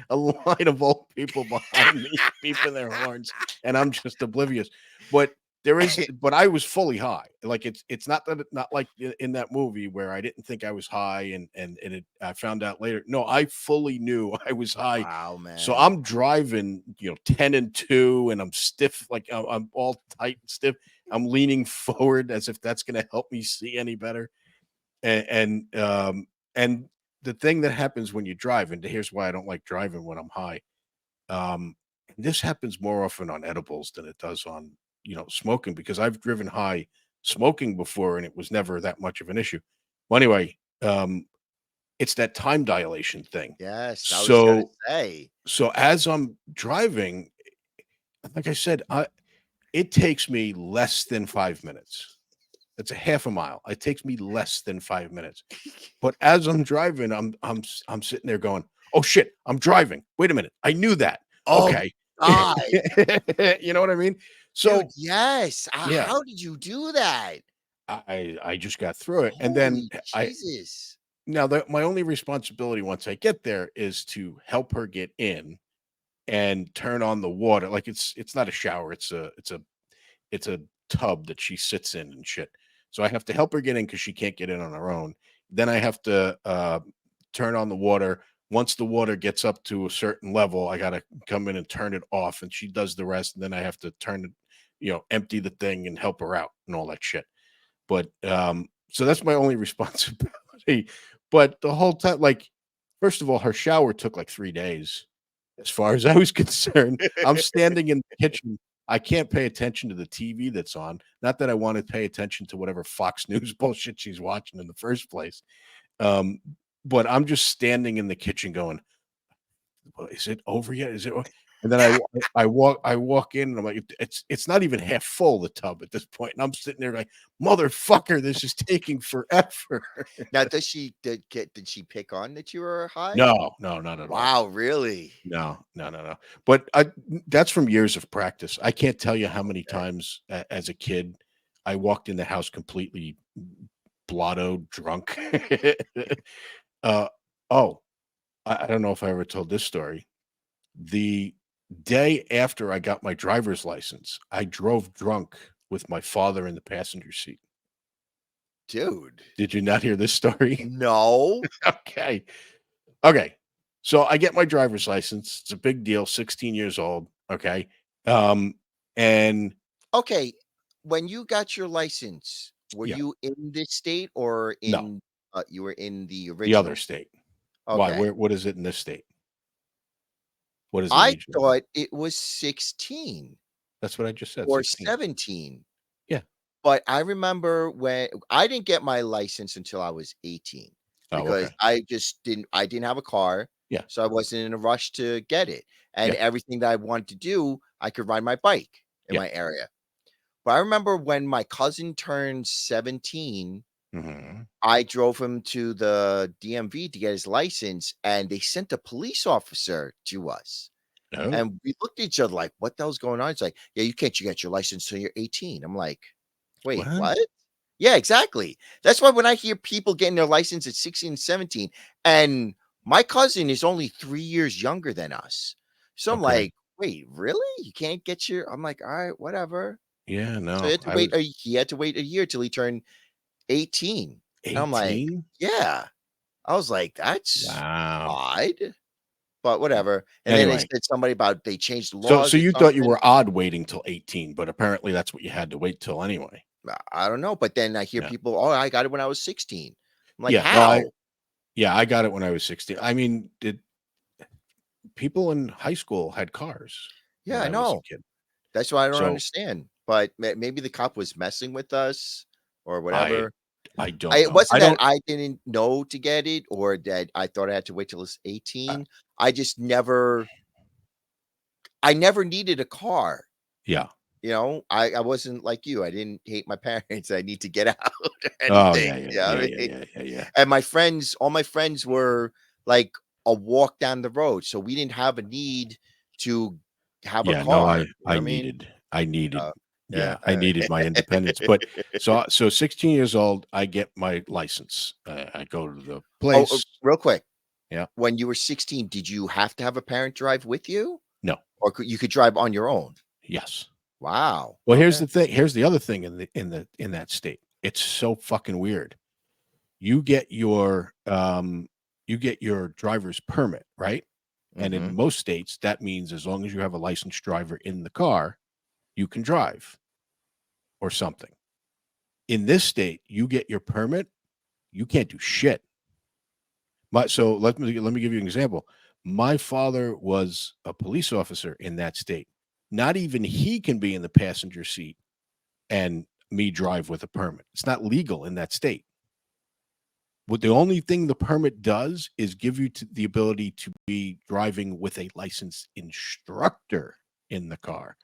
of old people behind me beeping their horns, and I'm just oblivious. But but I was fully high. Like it's not that not like in that movie where I didn't think I was high and I found out later. No, I fully knew I was high. Wow, So man. I'm driving, 10 and 2, and I'm stiff, like I'm all tight and stiff. I'm leaning forward as if that's going to help me see any better and the thing that happens when you drive, and here's why I don't like driving when I'm high. And this happens more often on edibles than it does on, smoking because I've driven high smoking before and it was never that much of an issue. Well, anyway, it's that time dilation thing. Yes, I was gonna So, say. so as I'm driving, like I said, it takes me less than 5 minutes. It's a half a mile. It takes me less than 5 minutes. But as I'm driving, I'm sitting there going, Oh shit, I'm driving. Wait a minute. I knew that. Oh, Okay. God. You know what I mean? Dude, So yes. yeah, How did you do that? I just got through it. And then Holy I Jesus. now my only responsibility once I get there is to help her get in and turn on the water. Like it's not a shower, it's a tub that she sits in and shit. So I have to help her get in because she can't get in on her own. Then I have to turn on the water. Once the water gets up to a certain level, I gotta come in and turn it off, and she does the rest. And then I have to turn it, empty the thing and help her out and all that shit. But so that's my only responsibility. But the whole time, like, first of all, her shower took like 3 days, as far as I was concerned. I'm standing in the kitchen. I can't pay attention to the TV that's on. Not that I want to pay attention to whatever Fox News bullshit she's watching in the first place. Um, but I'm just standing in the kitchen going, "Well, is it over yet? Is it?" And then I walk in and I'm like, it's not even half full, the tub at this point. And I'm sitting there like, motherfucker, this is taking forever. Now, did she pick on that you were high? No, no, not at all. Wow, really? No, no, no, no. But that's from years of practice. I can't tell you how many Okay. times as a kid I walked in the house completely blotto drunk. uh, oh, I don't know if I ever told this story. The day after I got my driver's license, I drove drunk with my father in the passenger seat. Dude. Did you not hear this story? No. Okay. Okay. So I get my driver's license. It's a big deal, 16 years old. Okay. Um, and Okay. When you got your license, were yeah, you in this state or no, you were in the the other original? state. Why? Okay. What is it in this state? What does it I need you to know? thought it was 16 That's what I just said, or 16. 17. Yeah. But I remember when I didn't get my license until I was 18 Oh, because okay. I didn't have a car, Yeah. so I wasn't in a rush to get it. And Yeah. everything that I wanted to do, I could ride my bike in Yeah. my area. But I remember when my cousin turned 17, Hmm. I drove him to the DMV to get his license, and they sent a police officer to us. Oh, And we looked at each other like, "What the hell's going on?" It's like, "Yeah, you get your license till you're 18." I'm like, "Wait, what? what?" Yeah, exactly. That's why when I hear people getting their license at 16 and 17, and my cousin is only 3 years younger than us. So I'm Okay. like, "Wait, really? You can't get your" I'm like, "All right, whatever." Yeah. So No, I was he had to wait a year till he turned 18. And I'm like, 18. "Yeah." I was like, "That's Wow. odd." But whatever. And then they Anyway, said somebody about they changed so laws or you thought you something. were odd waiting till 18, but apparently that's what you had to wait till anyway. I don't know, but then I hear Yeah. people, "Oh, I got it when I was 16." I'm like, Yeah. No, "How?" I got it when I was 16. I mean, did people in high school had cars Yeah, when I I was a know. kid? That's why I don't So understand. But maybe the cop was messing with us or I whatever. I don't It know. I wasn't that don't I didn't know to get it or that I thought I had to wait till I was uh, 18. I just never needed a car. yeah. I wasn't like you. I didn't hate my parents. I need to get out or Oh, anything. yeah, yeah, Yeah, yeah, I yeah, mean, yeah, yeah, yeah. and all my friends were like a walk down the road, so we didn't have a need to have a Yeah, no, car. I You know I what I mean? needed I needed Uh, yeah. yeah, I needed my independence. But so 16 years old, I get my license. I go to the place. Real quick. Yeah. When you were 16, did you have to have a parent drive with you, No. or you could drive on your own? Yes. Wow. Well, here's Okay. the thing. Here's the other thing in that state. It's so fucking weird. You get your driver's permit, right? And in Mhm. most states, that means as long as you have a licensed driver in the car, you can drive or something. In this state, you get your permit, you can't do shit. So let me give you an example. My father was a police officer in that state. Not even he can be in the passenger seat and me drive with a permit. It's not legal in that state. What the only thing the permit does is give you the ability to be driving with a licensed instructor in the car.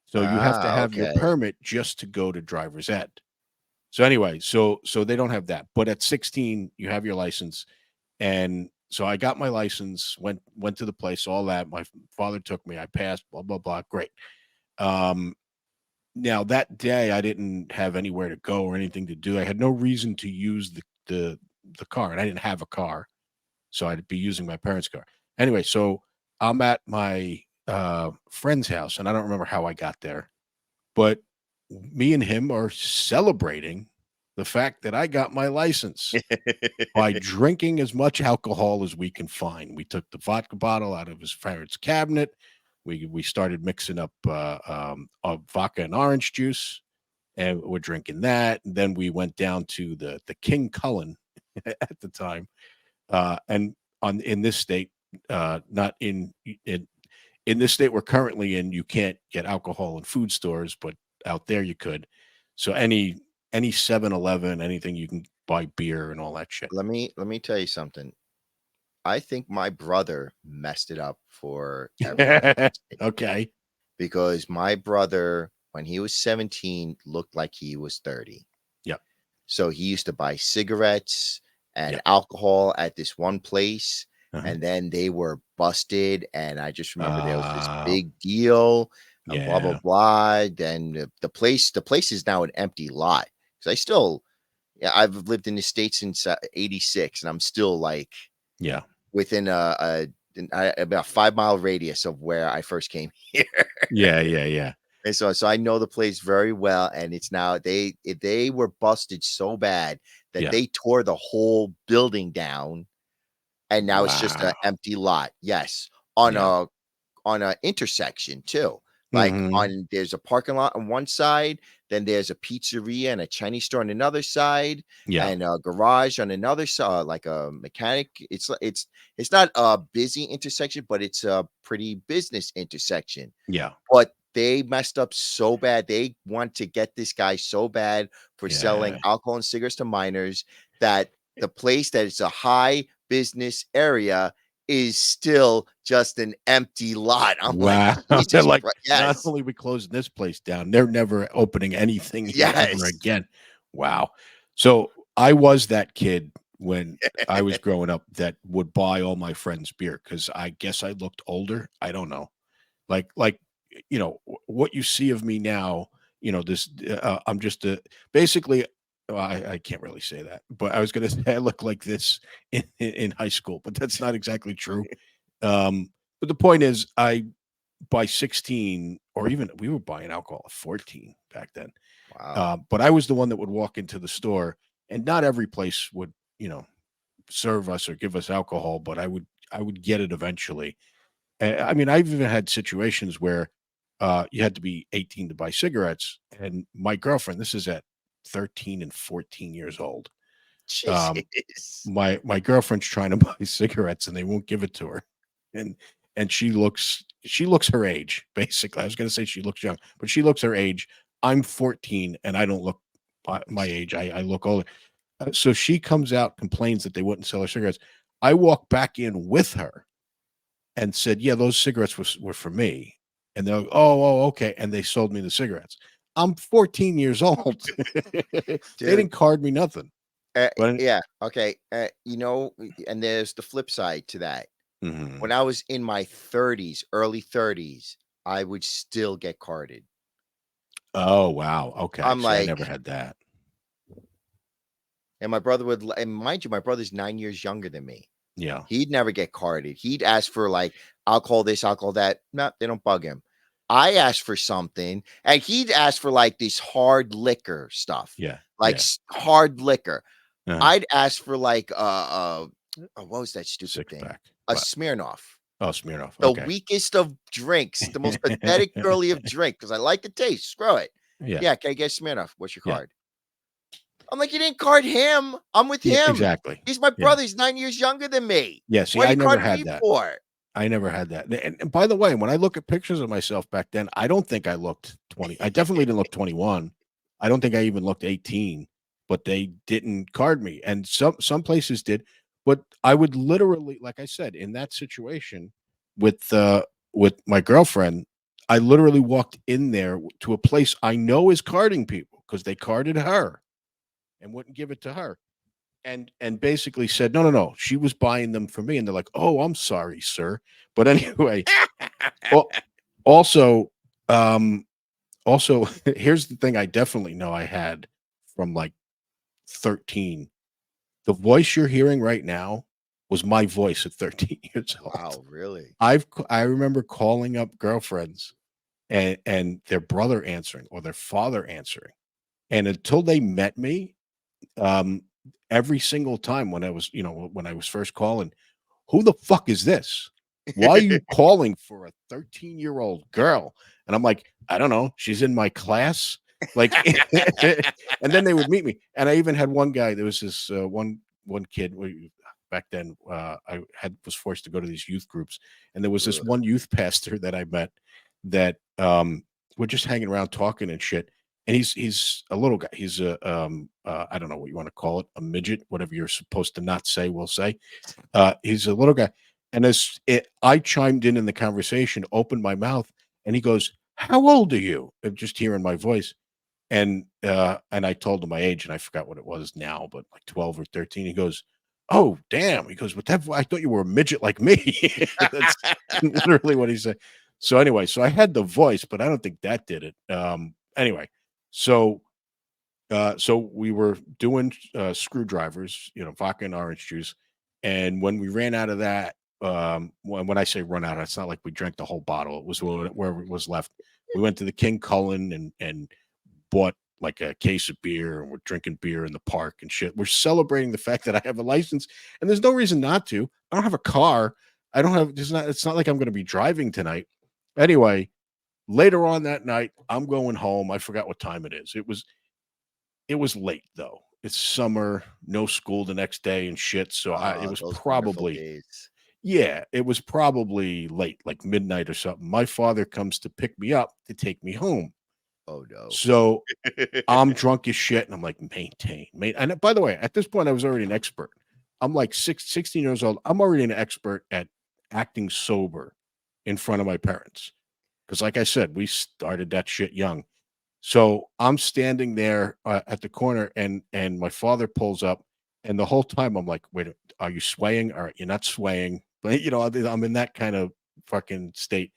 So you have to Ah, have your okay. permit just to go to driver's ed. So anyway, so they don't have that. But at 16, you have your license. And so I got my license, went to the place, all that. My father took me, I passed, blah, blah, blah. Great. Um, Now that day I didn't have anywhere to go or anything to do. I had no reason to use the car, and I didn't have a car, so I'd be using my parents' car. Anyway, so I'm at my friend's house, and I don't remember how I got there, but me and him are celebrating the fact that I got my license by drinking as much alcohol as we can find. We took the vodka bottle out of his parents' cabinet. We started mixing up vodka and orange juice, and we're drinking that. And then we went down to the King Cullen at the time, and on in this state, not in this state we're currently in, you can't get alcohol in food stores, but out there you could. So any 7-Eleven, anything you can buy beer and all that shit. Let me tell you something. I think my brother messed it up for everybody in the state, Okay. because my brother, when he was 17, looked like he was 30. Yep. So he used to buy cigarettes and Yep. alcohol at this one place, Uh-huh. and then they were busted. And I just remember there was this Oh, big deal and blah blah yeah. blah. Then the place is now an empty lot. Because I still, yeah, I've lived in the States since '86, and I'm still like Yeah. within about 5 mile radius of where I first came here. Yeah. Yeah. Yeah. And so I know the place very well, and it's now they were busted so bad that Yeah. they tore the whole building down, and now it's just an Wow. empty lot. Yes, on Yeah. a intersection too. Like Mhm. there's a parking lot on one side, then there's a pizzeria and a Chinese store on another side, Yeah. and a garage on another side, like a mechanic. It's not a busy intersection, but it's a pretty business intersection. Yeah. But they messed up so bad. They want to get this guy so bad for selling Yeah. alcohol and cigarettes to minors that the place that is a high business area is still just an empty lot. I'm like, Wow. They're Jesus like, Christ. not Yes. only we closing this place down, they're never opening anything here ever Yes. again. Wow. So I was that kid when I was growing up that would buy all my friends beer because I guess I looked older. I don't know. Like what you see of me now, this I'm just a basically well, I can't really say that, but I was gonna say I look like this in high school, but that's not exactly true. But the point is, I by 16, or even we were buying alcohol at 14 back then. Wow. But I was the one that would walk into the store, and not every place would, serve us or give us alcohol, but I would get it eventually. I mean, I've even had situations where you had to be 18 to buy cigarettes, and my girlfriend, this is at 13 and 14 years old. Um, Jesus. my girlfriend's trying to buy cigarettes and they won't give it to her. And she looks her age, basically. I was gonna say she looks young, but she looks her age. I'm 14 and I don't look my age. I look older. So she comes out, complains that they wouldn't sell her cigarettes. I walk back in with her and said, "Yeah, those cigarettes were for me." And they're like, "Oh, okay." And they sold me the cigarettes. I'm 14 years old. They Dude. didn't card me nothing. But Yeah. Okay. And there's the flip side to that. When Mhm. I was in my 30s, early 30s, I would still get carded. Oh, wow. Okay. I'm See, I never like, had that. and my brother would, and mind you, my brother's 9 years younger than me. Yeah. He'd never get carded. He'd ask for like alcohol this, alcohol that. No, they don't bug him. I asked for something, and he'd ask for like this hard liquor stuff, Yeah. like Yeah. hard liquor. Uh-huh. I'd ask for like what was that stupid Six thing? pack. A What? Smirnoff, Oh, Smirnoff. the Okay. weakest of drinks, the most pathetic girly of drink, because I like the taste. Screw it. Yeah. Yeah, can I get Smirnoff? What's your Yeah. card? I'm like, you didn't card him. I'm with Yeah. him. Exactly. He's my Yeah. brother. He's 9 years younger than me. Yeah. See, What are I you never carding had me that. for? I never had that. And by the way, when I look at pictures of myself back then, I don't think I looked 20. I definitely didn't look 21. I don't think I even looked 18, but they didn't card me. And some places did, but I would literally, like I said, in that situation with my girlfriend, I literally walked in there to a place I know is carding people because they carded her and wouldn't give it to her. and basically said, no, she was buying them for me. And they're like, oh, I'm sorry, sir. But anyway, also, um, also, here's the thing I definitely know I had from like 13. The voice you're hearing right now was my voice at 13 years old. Wow, really? I remember calling up girlfriends and their brother answering or their father answering. And until they met me, um, every single time when I was, when I was first calling, who the fuck is this? Why are you calling for a 13-year-old girl? And I'm like, I don't know. She's in my class. Like, and then they would meet me. And I even had one guy, there was this one kid back then, was forced to go to these youth groups. And there was this Ugh. one youth pastor that I met that we're just hanging around talking and shit. And he's a little guy. He's I don't know what you want to call it, a midget, whatever you're supposed to not say, we'll say. He's a little guy. And I chimed in the conversation, opened my mouth, and he goes, "How old are you?" Just hearing my voice. And I told him my age, and I forgot what it was now, but like 12 or 13. He goes, "Oh, damn." He goes, "But I thought you were a midget like me." That's literally what he said. So anyway, so I had the voice, but I don't think that did it. Anyway, so so we were doing screwdrivers, vodka and orange juice. And when we ran out of that, when I say run out, it's not like we drank the whole bottle. It was where it was left. We went to the King Cullen and bought like a case of beer, and we're drinking beer in the park and shit. We're celebrating the fact that I have a license, and there's no reason not to. I don't have a car. I don't have. It's not like I'm going to be driving tonight. Anyway, later on that night, I'm going home. I forgot what time it is. It was late though. It's summer, no school the next day and shit. So it Ah, was those wonderful probably, days. yeah, it was probably late, like midnight or something. My father comes to pick me up to take me home. Oh, no. So I'm drunk as shit, and I'm like, maintain. And by the way, at this point, I was already an expert. I'm like 16 years old. I'm already an expert at acting sober in front of my parents. Because, like I said, we started that shit young. So I'm standing there at the corner, and my father pulls up, and the whole time I'm like, "Wait, are you swaying? All right, you're not swaying." But I'm in that kind of fucking state.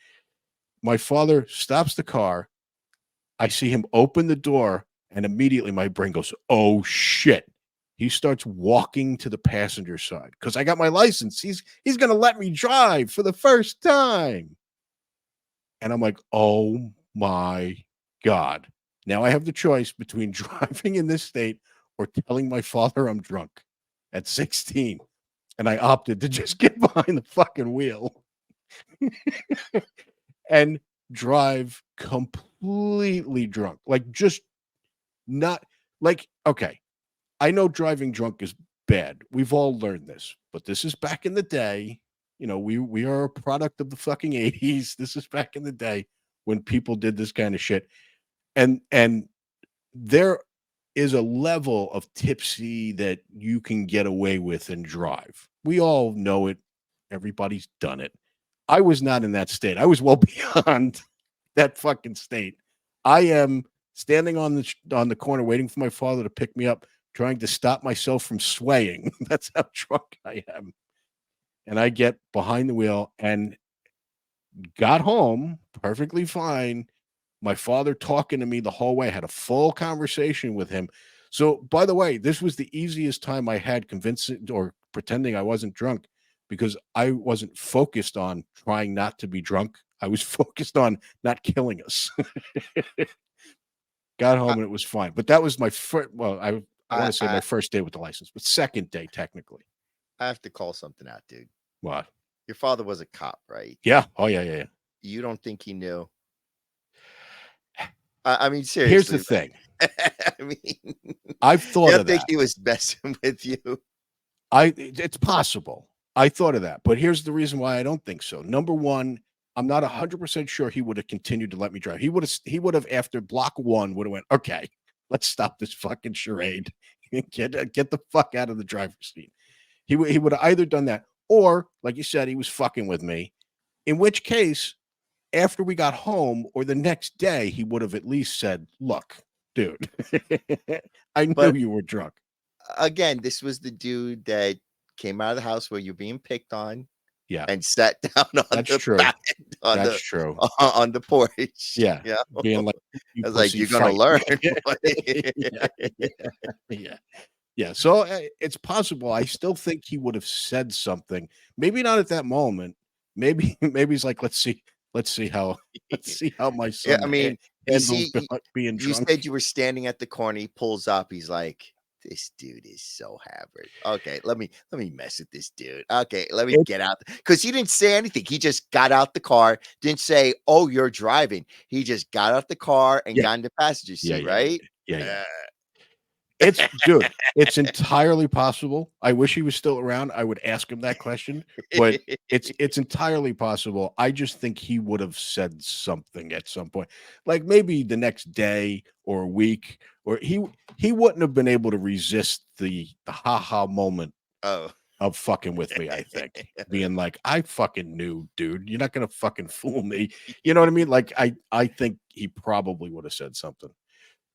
My father stops the car. I see him open the door, and immediately my brain goes, "Oh shit!" He starts walking to the passenger side because I got my license. He's gonna let me drive for the first time. And I'm like, oh my God. Now I have the choice between driving in this state or telling my father I'm drunk at 16. And I opted to just get behind the fucking wheel and drive completely drunk. Like, just not like, okay, I know driving drunk is bad. We've all learned this, but this is back in the day. We are a product of the fucking 80s. This is back in the day when people did this kind of shit. And there is a level of tipsy that you can get away with and drive. We all know it. Everybody's done it. I was not in that state. I was well beyond that fucking state. I am standing on the corner waiting for my father to pick me up, trying to stop myself from swaying. That's how drunk I am. And I get behind the wheel and got home perfectly fine. My father talking to me the whole way, had a full conversation with him. So, by the way, this was the easiest time I had convincing or pretending I wasn't drunk because I wasn't focused on trying not to be drunk. I was focused on not killing us. Got I home and it was fine. But that was my first, well, I want I to say my I first day with the license, but second day technically. I have to call something out, dude. What? Your father was a cop, right? Yeah. Oh, yeah, yeah, yeah. You don't think he knew? I mean, Here's the seriously, thing. I mean, I've you thought don't of think that. he was messing with you? It's possible. I thought of that, but here's the reason why I don't think so. Number one, I'm not 100% sure he would have continued to let me drive. He would have after block one would have went, okay, let's stop this fucking charade. Get the fuck out of the driver's seat. He would have either done that or, like you said, he was fucking with me. In which case, after we got home or the next day, he would have at least said, "Look, dude, I knew But you were drunk." again, this was the dude that came out of the house where you're being picked on Yeah, and sat down on that's the true. back on That's the true. on the porch. Yeah, Yeah. being like, "You I was like, pussy, "You're gonna fight." learn, Yeah, boy." yeah, yeah, yeah. Yeah, so, it's possible. I still think he would have said something. Maybe not at that moment. Maybe maybe he's like, let's see how let's see how my Yeah, son I mean, you handles see, y being you drunk." said you were standing at the corner, he pulls up, he's like, "This dude is so Harvard. Okay, let me mess with this dude. Okay, let me It get out," because he didn't say anything. He just got out the car, didn't say, "Oh, you're driving." He just got out the car and Yeah, got in the passenger yeah, seat, yeah, yeah, right? yeah, yeah. Uh, It's dude, it's entirely possible. I wish he was still around. I would ask him that question, but it's entirely possible. I just think he would have said something at some point. Like maybe the next day or a week, or he wouldn't have been able to resist the ha-ha moment Oh. of fucking with me, I think. Being like, "I fucking knew, dude. You're not gonna fucking fool me." You know what I mean? Like I think he probably would have said something.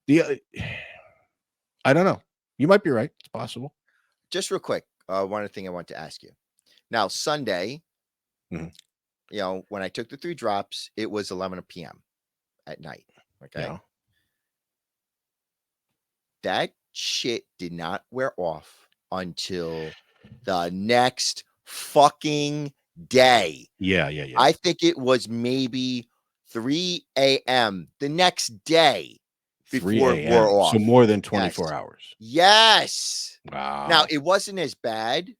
The I don't know. You might be right. It's possible. Just real quick, one other thing I want to ask you. Now, Sunday, Mhm. when I took the 3 drops, it was 11 PM at night, okay? Yeah. That shit did not wear off until the next fucking day. Yeah, yeah, yeah. I think it was maybe 3 AM the next day 3 before it wore AM. So off. more than Yes. 24 hours. Yes. Now, Wow. it wasn't as bad,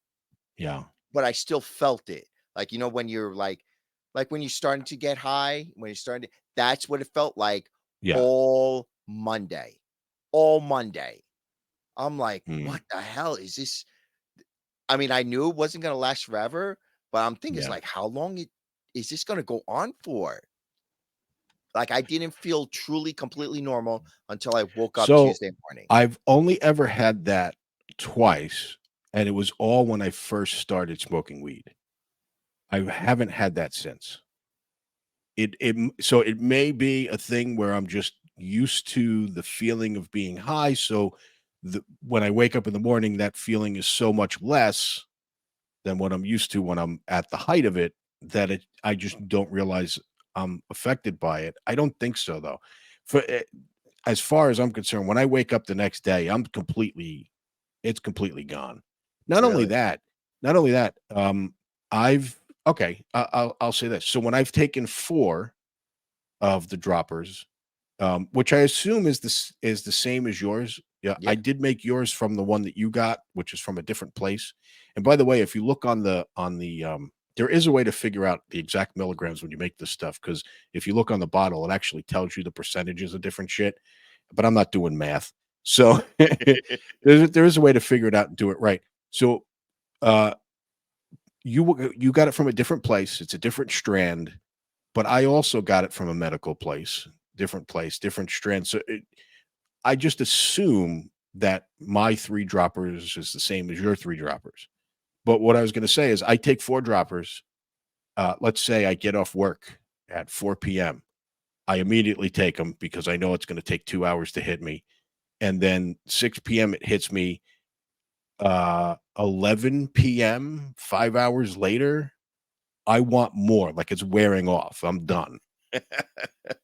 Yeah. but I still felt it. Like, when you're like when you're starting to get high, when you're starting to, that's what it felt like Yeah. all Monday. All Monday. I'm like, Mm. what the hell is this? I mean, I knew it wasn't gonna last forever, but I'm thinking it's Yeah. like, how long is this gonna go on for? Like, I didn't feel truly completely normal until I woke up So Tuesday morning. I've only ever had that twice, and it was all when I first started smoking weed. I haven't had that since. So it may be a thing where I'm just used to the feeling of being high. So when I wake up in the morning, that feeling is so much less than what I'm used to when I'm at the height of it, that I just don't realize I'm affected by it. I don't think so though. For as far as I'm concerned, when I wake up the next day, it's completely gone. Not only Really? that, not only that, I've okay, I'll say this. So when I've taken 4 of the droppers, which I assume is the same as yours. Yeah, Yeah. I did make yours from the one that you got, which is from a different place. And by the way, if you look on the there is a way to figure out the exact milligrams when you make this stuff, because if you look on the bottle, it actually tells you the percentages of different shit. But I'm not doing math, so there is a way to figure it out and do it right. So uh, you got it from a different place. It's a different strand, but I also got it from a medical place, different strand. So I just assume that my 3 droppers is the same as your 3 droppers. But what I was going to say is I take 4 droppers. Let's say I get off work at 4 p.m. I immediately take them because I know it's going to take 2 hours to hit me. And then 6 p.m. it hits me. 11 p.m., 5 hours later, I want more. Like it's wearing off. I'm done.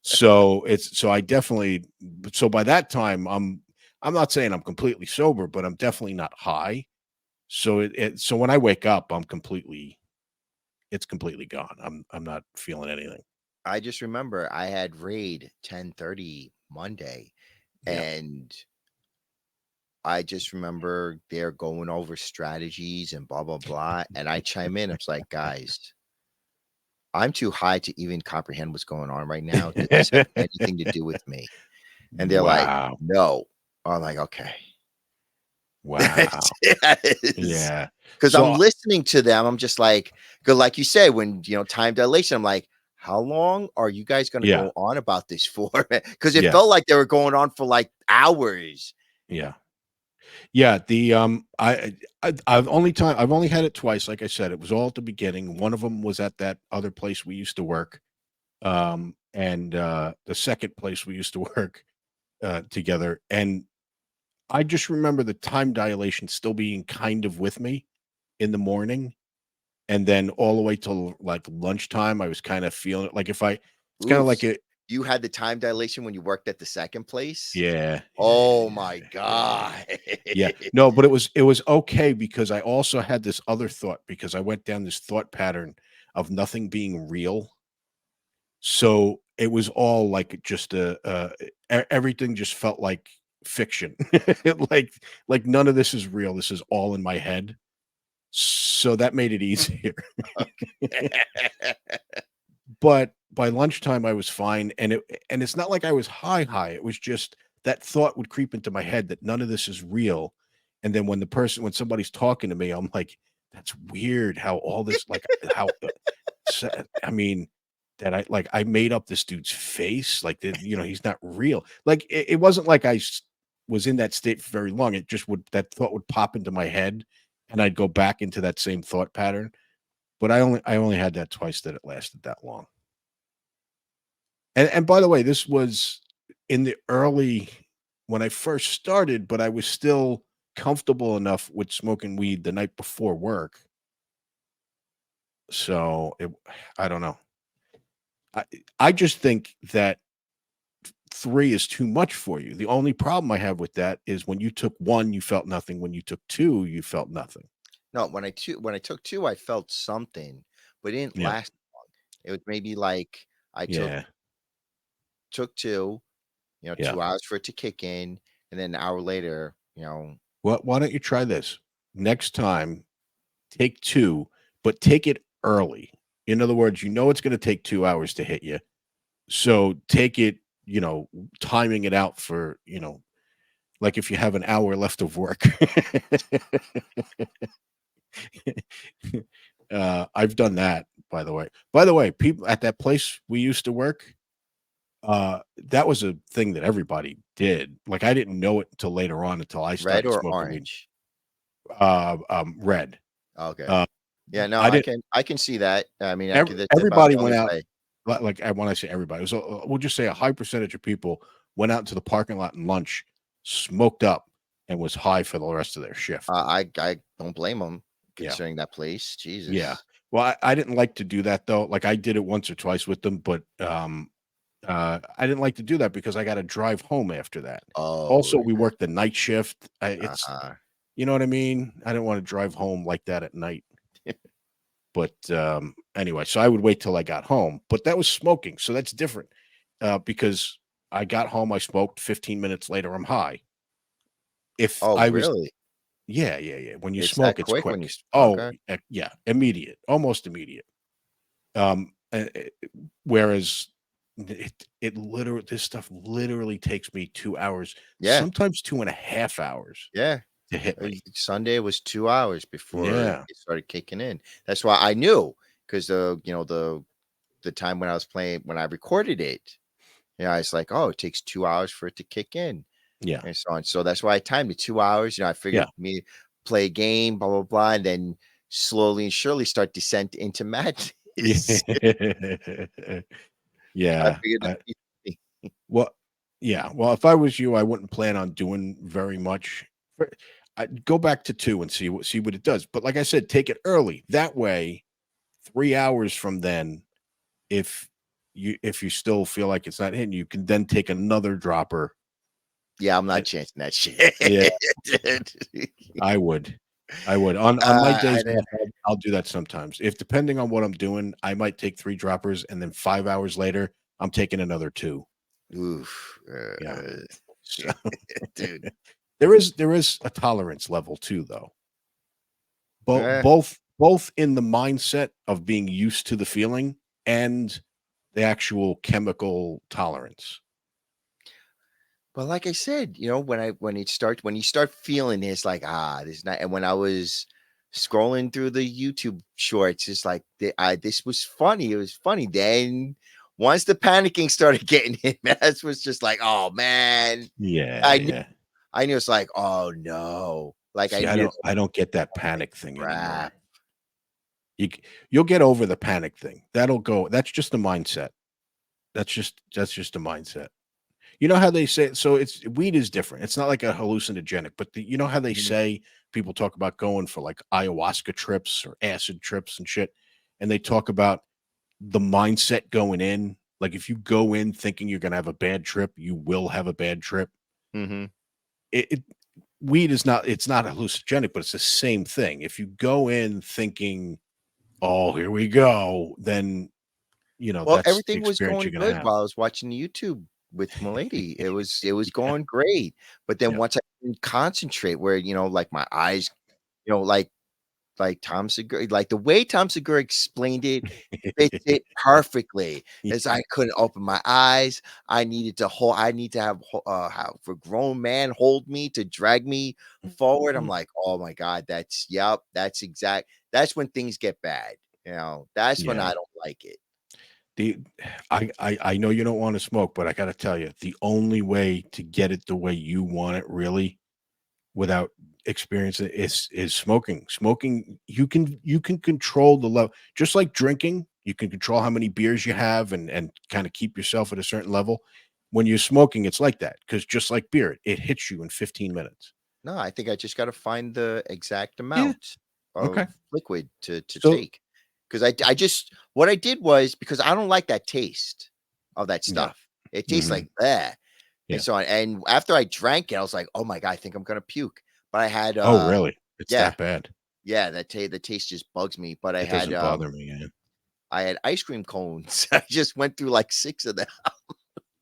So I definitely, so by that time I'm not saying I'm completely sober, but I'm definitely not high. So when I wake up, it's completely gone. I'm not feeling anything. I just remember I had raid 10:30 Monday, Yeah. and I just remember they're going over strategies and blah blah blah, and I chime in. It's like, guys, I'm too high to even comprehend what's going on right now. Does this have anything to do with me? And they're like, Wow. no. I'm like, okay. Wow. Yes. Yeah. Because I'm So listening to them. I'm just like, because like you said, when time dilation, I'm like, how long are you guys gonna yeah, go on about this for? Because it yeah, felt like they were going on for like hours. yeah. Yeah, I've only had it twice. Like I said, it was all at the beginning. One of them was at that other place we used to work, and the second place we used to work together. And I just remember the time dilation still being kind of with me in the morning, and then all the way till like lunchtime, I was kind of feeling it. Like if I, it's kind of Oof. like it. You had the time dilation when you worked at the second place? Yeah, Oh my yeah, god. yeah. No, but it was okay because I also had this other thought because I went down this thought pattern of nothing being real. So it was all like just everything just felt like fiction. like like none of this is real. This is all in my head. So that made it easier. But by lunchtime I was fine and it's not like I was high. It was just that thought would creep into my head that none of this is real. And then when somebody's talking to me, I'm like, that's weird how all this like how I mean, that I made up this dude's face, like, that, he's not real. Like, it wasn't like was in that state for very long. It just would that thought would pop into my head, and I'd go back into that same thought pattern. But I only had that twice that it lasted that long. And by the way, this was in the early when I first started, but I was still comfortable enough with smoking weed the night before work. So I don't know. I I just think that 3 is too much for you. The only problem I have with that is when you took 1, you felt nothing. When you took 2, you felt nothing. No, when I took 2, I felt something, but it didn't Yeah. last long. It was maybe like I Yeah. took 2, Yeah. 2 hours for it to kick in, and then an hour later, Well, why don't you try this? Next time, take 2, but take it early. In other words, it's going to take 2 hours to hit you. So take it, timing it out for, like if you have an hour left of work. I've done that, by the way. By the way, people at that place we used to work, that was a thing that everybody did. Like, I didn't know it until later on, until I red started or smoking weed. orange. Red. Okay. Uh, Yeah, no, I didn't I can see that. I mean, I could that's about everybody the went only out, way. like, when I say everybody, it was, we'll just say a high percentage of people went out into the parking lot and lunch, smoked up, and was high for the rest of their shift. I don't blame them Yeah. considering that place. Yeah. Jesus. Well, I didn't like to do that though. Like, I did it once or twice with them, but I didn't like to do that because I got to drive home after that. Oh, Also, we worked the night shift. It's uh-huh. you know what I mean? I didn't want to drive home like that at night. But anyway, so I would wait till I got home. But that was smoking, so that's different. Because I got home, I smoked. 15 minutes later, I'm high. If Oh, I was, really? yeah, yeah, yeah. When you It's that smoke, it's quick when you quick. s Oh, okay. yeah, immediate, almost immediate. Whereas it literally this stuff literally takes me 2 hours, Yeah, sometimes 2.5 hours yeah. to hit me. Sunday was 2 hours before Yeah. it started kicking in. That's why I knew because the time when I was playing when I recorded it, it's like, "Oh, it takes 2 hours for it to kick in," Yeah. and so on. So that's why I timed it 2 hours. I Yeah. figured me play a game, blah, blah, blah, and then slowly and surely start descent into madness. Yeah. I Yeah. figured that'd be Well, yeah. Well, if I was you, I wouldn't plan on doing very much. I'd go back to 2 and see what it does. But like I said, take it early. That way, 3 hours from then, if you still feel like it's not hitting, you can then take another dropper. Yeah, I'm not And chancing that shit. yeah, I would. I would. On my days I know. off, I'll do that sometimes. If depending on what I'm doing, I might take 3 droppers, and then 5 hours later, I'm taking another 2. Oof, Yeah. So dude. there is a tolerance level too, though. Eh, Both in the mindset of being used to the feeling and the actual chemical tolerance. but like I said, when you start feeling this, like this not. And when I was scrolling through the YouTube shorts, it's like this was funny. It was funny. Then once the panicking started getting in, that was just like, oh man, Yeah, I knew yeah. I knew it's like, oh no, like I See, knew, I don't get that like, panic thing crap. anymore. You'll get over the panic thing. That'll go. That's just a mindset. That's just a mindset. You know how they say, so it's weed is different. It's not like a hallucinogenic, but you know how they Mhm. say people talk about going for like ayahuasca trips or acid trips and shit, and they talk about the mindset going in. Like if you go in thinking you're going to have a bad trip, you will have a bad trip. Mhm. It weed is not, it's not hallucinogenic, but it's the same thing. If you go in thinking, oh, here we go, then Well, that's the everything was experience going you're going to good have. while I was watching YouTube with Milady. It was going great, but then Yeah. once I couldn't concentrate where, like, my eyes, like Tom Segura, like, the way Tom Segura explained it fits it perfectly, as I couldn't open my eyes. I need to have a grown man hold me to drag me forward. I'm like, "Oh my god, that's when things get bad." That's when Yeah. I don't like it. The I know you don't want to smoke, but I got to tell you, the only way to get it the way you want it, really, without experiencing it, is smoking. Smoking, you can control the level, just like drinking. You can control how many beers you have and kind of keep yourself at a certain level. When you're smoking, it's like that because just like beer, it hits you in 15 minutes. No, I think I just gotta find the exact Yeah. amount Okay. of liquid to So take, because I just what I did was, because I don't like that taste of that yeah. stuff. It tastes Mhm. like that, and Yeah. so on, and after I drank it, I was like, "Oh my god, I think I'm gonna puke." But I had, Oh, really? It's yeah, that bad? yeah, the taste just bugs me, but It doesn't bother me. Yeah. I had ice cream cones. I just went through like 6 of them,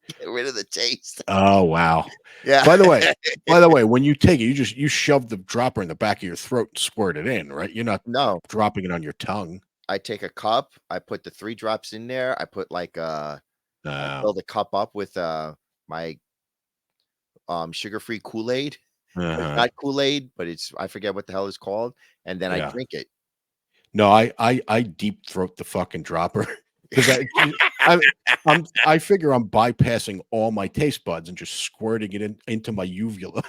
get rid of the taste. Oh, wow. Yeah. By the way by the way, when you take it, you shove the dropper in the back of your throat and squirt it in, right? You're not No. dropping it on your tongue. I take a cup, I put the 3 drops in there, I put, like, I No. fill the cup up with, my, sugar-free Kool-Aid. It's Uh-huh. not Kool-Aid, but I forget what the hell it's called, and then I Yeah. drink it. No, I deep throat the fucking dropper because I I figure I'm bypassing all my taste buds and just squirting it into my uvula.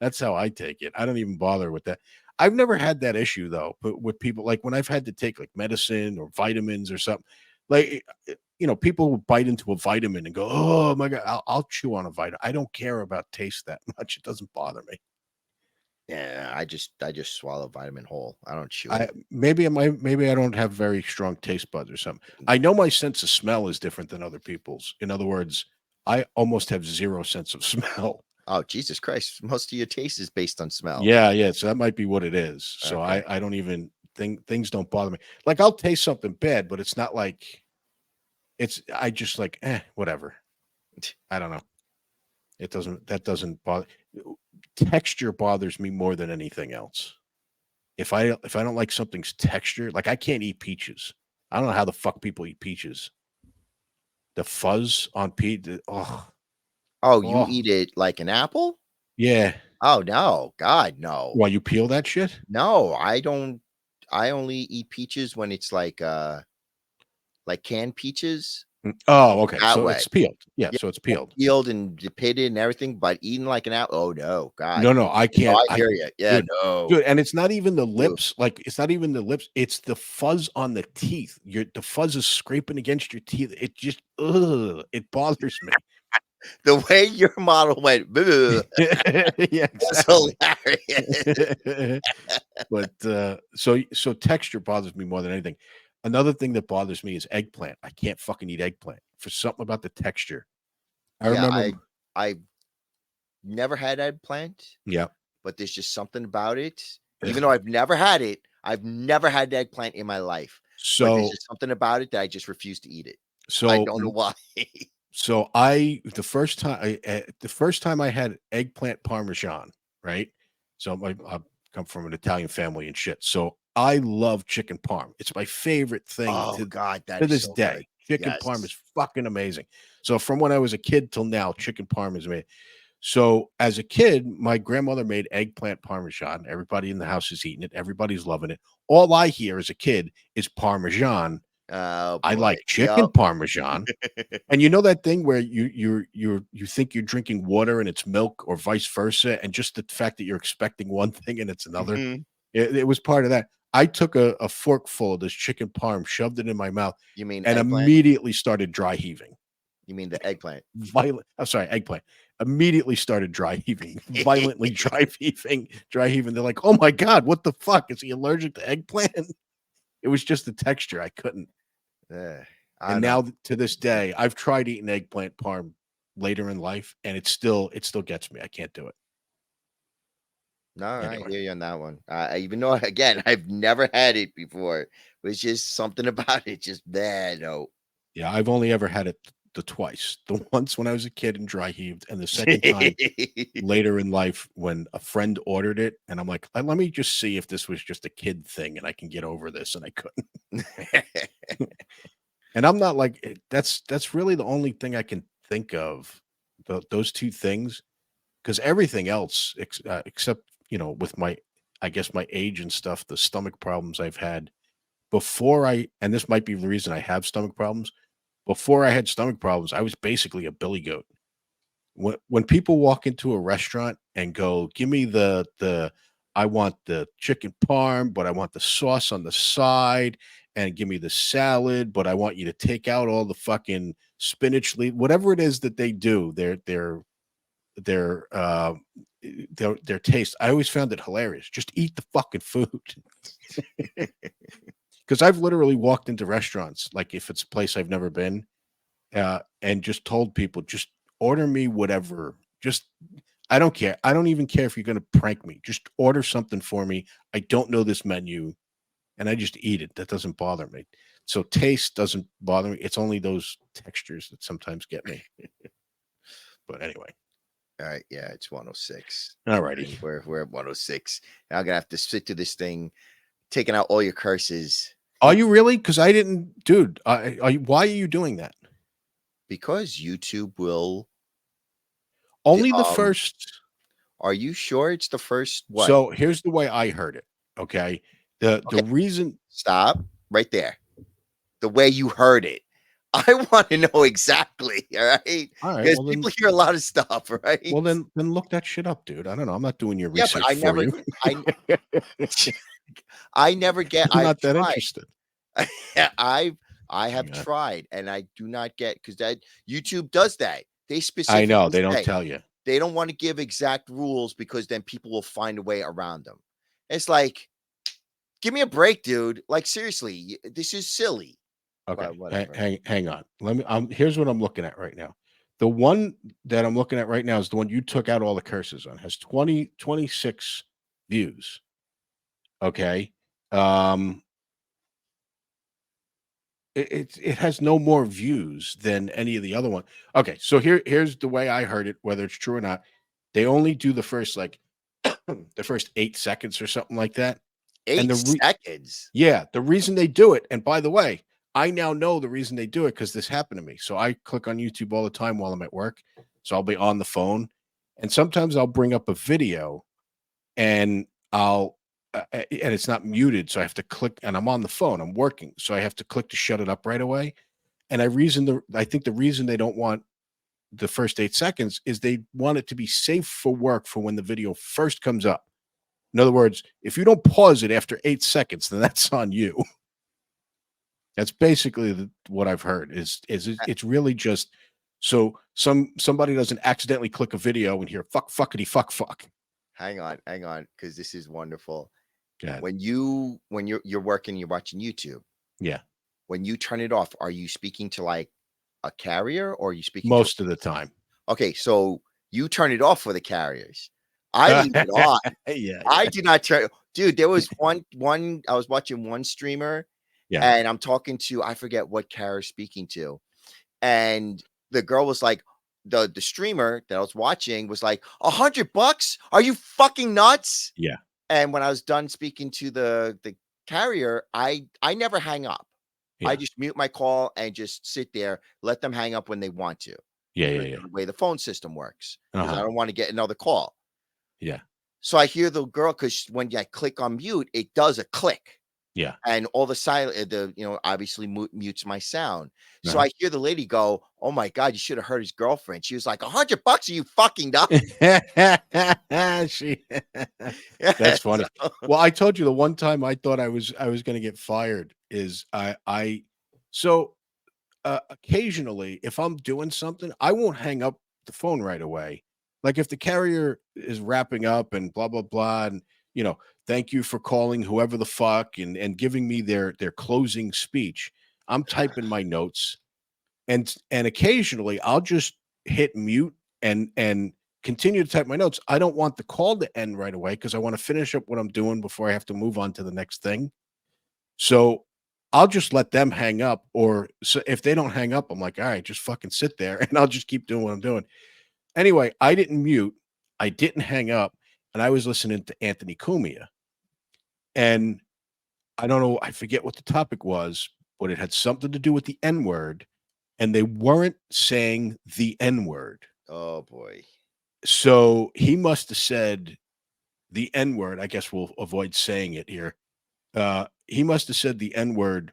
That's how I take it. I don't even bother with that. I've never had that issue though, but with people like when I've had to take like medicine or vitamins or something, like people will bite into a vitamin and go, "Oh my god, I'll chew on a vitamin." I don't care about taste that much. It doesn't bother me. Yeah, I just swallow vitamin whole. I don't chew I it. maybe I don't have very strong taste buds or something. I know my sense of smell is different than other people's. In other words, I almost have zero sense of smell. Oh, Jesus Christ. Most of your taste is based on smell. Yeah, yeah. So that might be what it is. So Okay. I don't even think things don't bother me. Like I'll taste something bad, but it's not like I just like whatever. I don't know. That doesn't bother. Texture bothers me more than anything else. If I don't like something's texture, like I can't eat peaches. I don't know how the fuck people eat peaches. The fuzz on peach. Oh, Oh, you oh, eat it like an apple? yeah. Oh, no. God, no. Why you peel that shit? No, I don't. I only eat peaches when it's like canned peaches, Oh, okay. that So way. it's peeled. Yeah, Yeah, so it's peeled. peeled and pitted and everything, but eating like an apple, oh, no, God. No, no, I No, can't. I hear you. Yeah, Dude, no. dude, and it's not even the Ugh. lips. Like it's not even the lips. It's the fuzz on the teeth. The fuzz is scraping against your teeth. It just, it bothers me. The way your model went, "Bleh," Yeah, was exactly. hilarious. But so texture bothers me more than anything. Another thing that bothers me is eggplant. I can't fucking eat eggplant for something about the texture. I Yeah, remember, I never had eggplant, yeah. but there's just something about it. Even though Ugh. I've never had eggplant in my life, but there's So just something about it that I just refuse to eat it. I so don't know why. so the first time I had eggplant parmesan, right? So I come from an Italian family and shit. So I love chicken parm. It's my favorite thing Oh god, that to is this so good. day. Chicken parm Yes. is fucking amazing. So from when I was a kid till now, chicken parm is amazing. So as a kid, my grandmother made eggplant parmesan. Everybody in the house is eating it. Everybody's loving it. All I hear as a kid is parmesan. Oh I boy. like chicken Yep. parmesan. And you know that thing where you think you're drinking water and it's milk or vice versa, and just the fact that you're expecting one thing and it's another. Mhm. It was part of that. I took a fork full of this chicken parm, shoved it in my mouth, You mean and eggplant? immediately started dry heaving. You mean the eggplant? Violent. I'm sorry, eggplant. Immediately started dry heaving, violently dry heaving. They're like, "Oh my god, what the fuck? Is he allergic to eggplant?" It was just the texture. I couldn't. I And don't know. now to this day, I've tried eating eggplant parm later in life, and it still gets me. I can't do it. No, I Anyway, hear you on that one. Even though again, I've never had it before. It was just something about it, just bad. No. yeah, I've only ever had it the twice. The once when I was a kid and dry heaved, and the second time later in life when a friend ordered it, and I'm like, let me just see if this was just a kid thing and I can get over this, and I couldn't. And I'm not like that's really the only thing I can think of. Those two things, because everything else, except with my, I guess my age and stuff, the stomach problems I've had before and this might be the reason I have stomach problems. Before I had stomach problems, I was basically a billy goat. When people walk into a restaurant and go, "Give me I want the chicken parm, but I want the sauce on the side, and give me the salad, but I want you to take out all the fucking spinach leaf," whatever it is that they do, their their taste. I always found it hilarious. Just eat the fucking food. Because I've literally walked into restaurants, like if it's a place I've never been, and just told people, just order me whatever. Just, I don't care. I don't even care if you're going to prank me. Just order something for me. I don't know this menu, and I just eat it. That doesn't bother me. So taste doesn't bother me. It's only those textures that sometimes get me. But anyway, All right, yeah, it's 106. all righty. We're at 106. Now I'm gonna have to sit to this thing, taking out all your curses. Are you really? Because I didn't, dude. Why are you doing that? Because YouTube will. Only the Um, first. are you sure it's the first what? So here's the way I heard it. Okay. The Okay, reason. stop right there. The way you heard it. I want to know exactly, all right? All right. Because Well people then. hear a lot of stuff, right? Well then look that shit up, dude. I don't know. I'm not doing your Yeah, but research I for never, you. I, I never get. I'm I've not that tried. interested. I have Yeah. tried, and I do not get because that YouTube does that. They I know specifically they don't say tell you. they don't want to give exact rules because then people will find a way around them. It's like, give me a break, dude. Like seriously, this is silly. Okay. But whatever. Hang on. Let me. Here's what I'm looking at right now. The one that I'm looking at right now is the one you took out all the curses on. Has 26 views. Okay. Um. It has no more views than any of the other one. Okay. So here's the way I heard it. Whether it's true or not, they only do the first like the first 8 seconds or something like that. And 8 seconds. yeah, the reason they do it, and by the way, I now know the reason they do it because this happened to me. So I click on YouTube all the time while I'm at work. So I'll be on the phone, and sometimes I'll bring up a video, and and it's not muted, so I have to click, and I'm on the phone, I'm working, so I have to click to shut it up right away. And I think the reason they don't want the first 8 seconds is they want it to be safe for work for when the video first comes up. In other words, if you don't pause it after 8 seconds, then that's on you. That's basically what I've heard. It's really just so somebody doesn't accidentally click a video and hear fuck fuckity fuck fuck. Hang on, because this is wonderful. God. When you're working, you're watching YouTube. Yeah, When you turn it off, are you speaking to like a carrier or are you speaking to? most of the time. Okay, so you turn it off for the carriers. I leave it on. Yeah, I do not turn. Dude, there was one. I was watching one streamer, yeah, and I'm talking to I forget what carrier speaking to, and the girl was like, the streamer that I was watching was like, $100? Are you fucking nuts? yeah, And when I was done speaking to the carrier, I never hang up. I yeah, just mute my call and just sit there, let them hang up when they want to, yeah, because yeah, of the way the phone system works. yeah. Because I Uh-huh. don't want to get another call. Yeah, So I hear the girl because when I click on mute, it does a click. yeah. And all the silent, obviously mutes my sound. So Uh-huh. I hear the lady go, "Oh my god, you should have heard his girlfriend." She was like, $100? Are you fucking dumb? She Yeah, that's funny. so- Well, I told you the one time I thought I was going to get fired is I so occasionally, if I'm doing something, I won't hang up the phone right away. Like if the carrier is wrapping up and blah blah blah, and thank you for calling whoever the fuck and giving me their closing speech. I'm typing my notes, and occasionally I'll just hit mute and continue to type my notes. I don't want the call to end right away because I want to finish up what I'm doing before I have to move on to the next thing. So I'll just let them hang up, or so if they don't hang up, I'm like, all right, just fucking sit there and I'll just keep doing what I'm doing. Anyway, I didn't mute, I didn't hang up, and I was listening to Anthony Cumia. And I don't know, I forget what the topic was, but it had something to do with the N word, and they weren't saying the N word. Oh boy. So he must have said the N word. I guess we'll avoid saying it here. He must have said the N word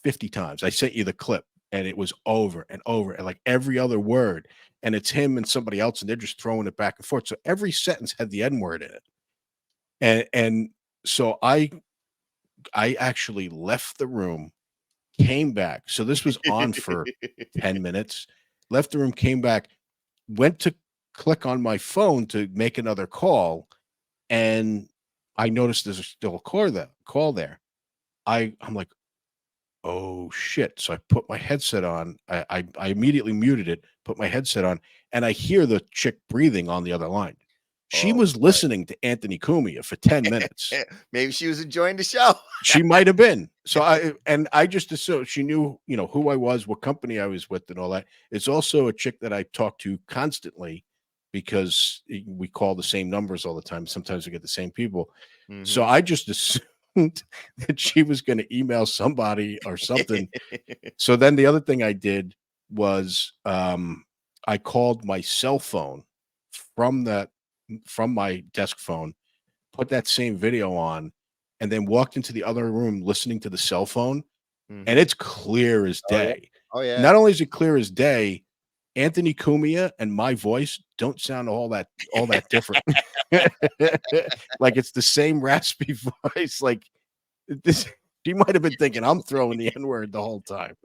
50 times. I sent you the clip, and it was over and over, and like every other word. And it's him and somebody else, and they're just throwing it back and forth. So every sentence had the N word in it. And so I actually left the room, came back. So this was on for 10 minutes, left the room, came back, went to click on my phone to make another call, and I noticed there's still a call there. I'm like, oh shit. So I put my headset on. I immediately muted it, put my headset on, and I hear the chick breathing on the other line. She Oh was boy. listening to Anthony Cumia for 10 minutes. Maybe she was enjoying the show. She might have been. So I just assumed she knew, who I was, what company I was with, and all that. It's also a chick that I talk to constantly because we call the same numbers all the time. Sometimes we get the same people. So Mhm. I just assumed that she was going to email somebody or something. So then the other thing I did was I called my cell phone from from my desk phone, put that same video on, and then walked into the other room listening to the cell phone, and Mhm. it's clear as Oh yeah. day. Oh yeah. Not only is it clear as day, Anthony Cumia and my voice don't sound all that different. Like it's the same raspy voice. Like this, she might have been thinking I'm throwing the N word the whole time.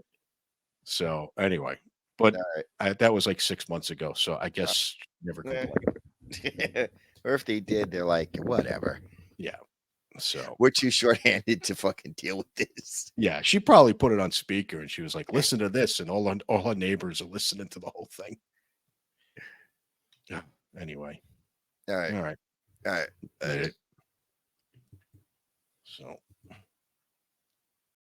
So anyway, but All that was like 6 months ago. So I right. guess never Eh. complained. Or if they did, they're like, whatever. Yeah. So We're too short-handed to fucking deal with this. yeah, she probably put it on speaker and she was like, "Listen to this," and all her neighbors are listening to the whole thing. Yeah. Anyway, All right. all right, All right. made it. So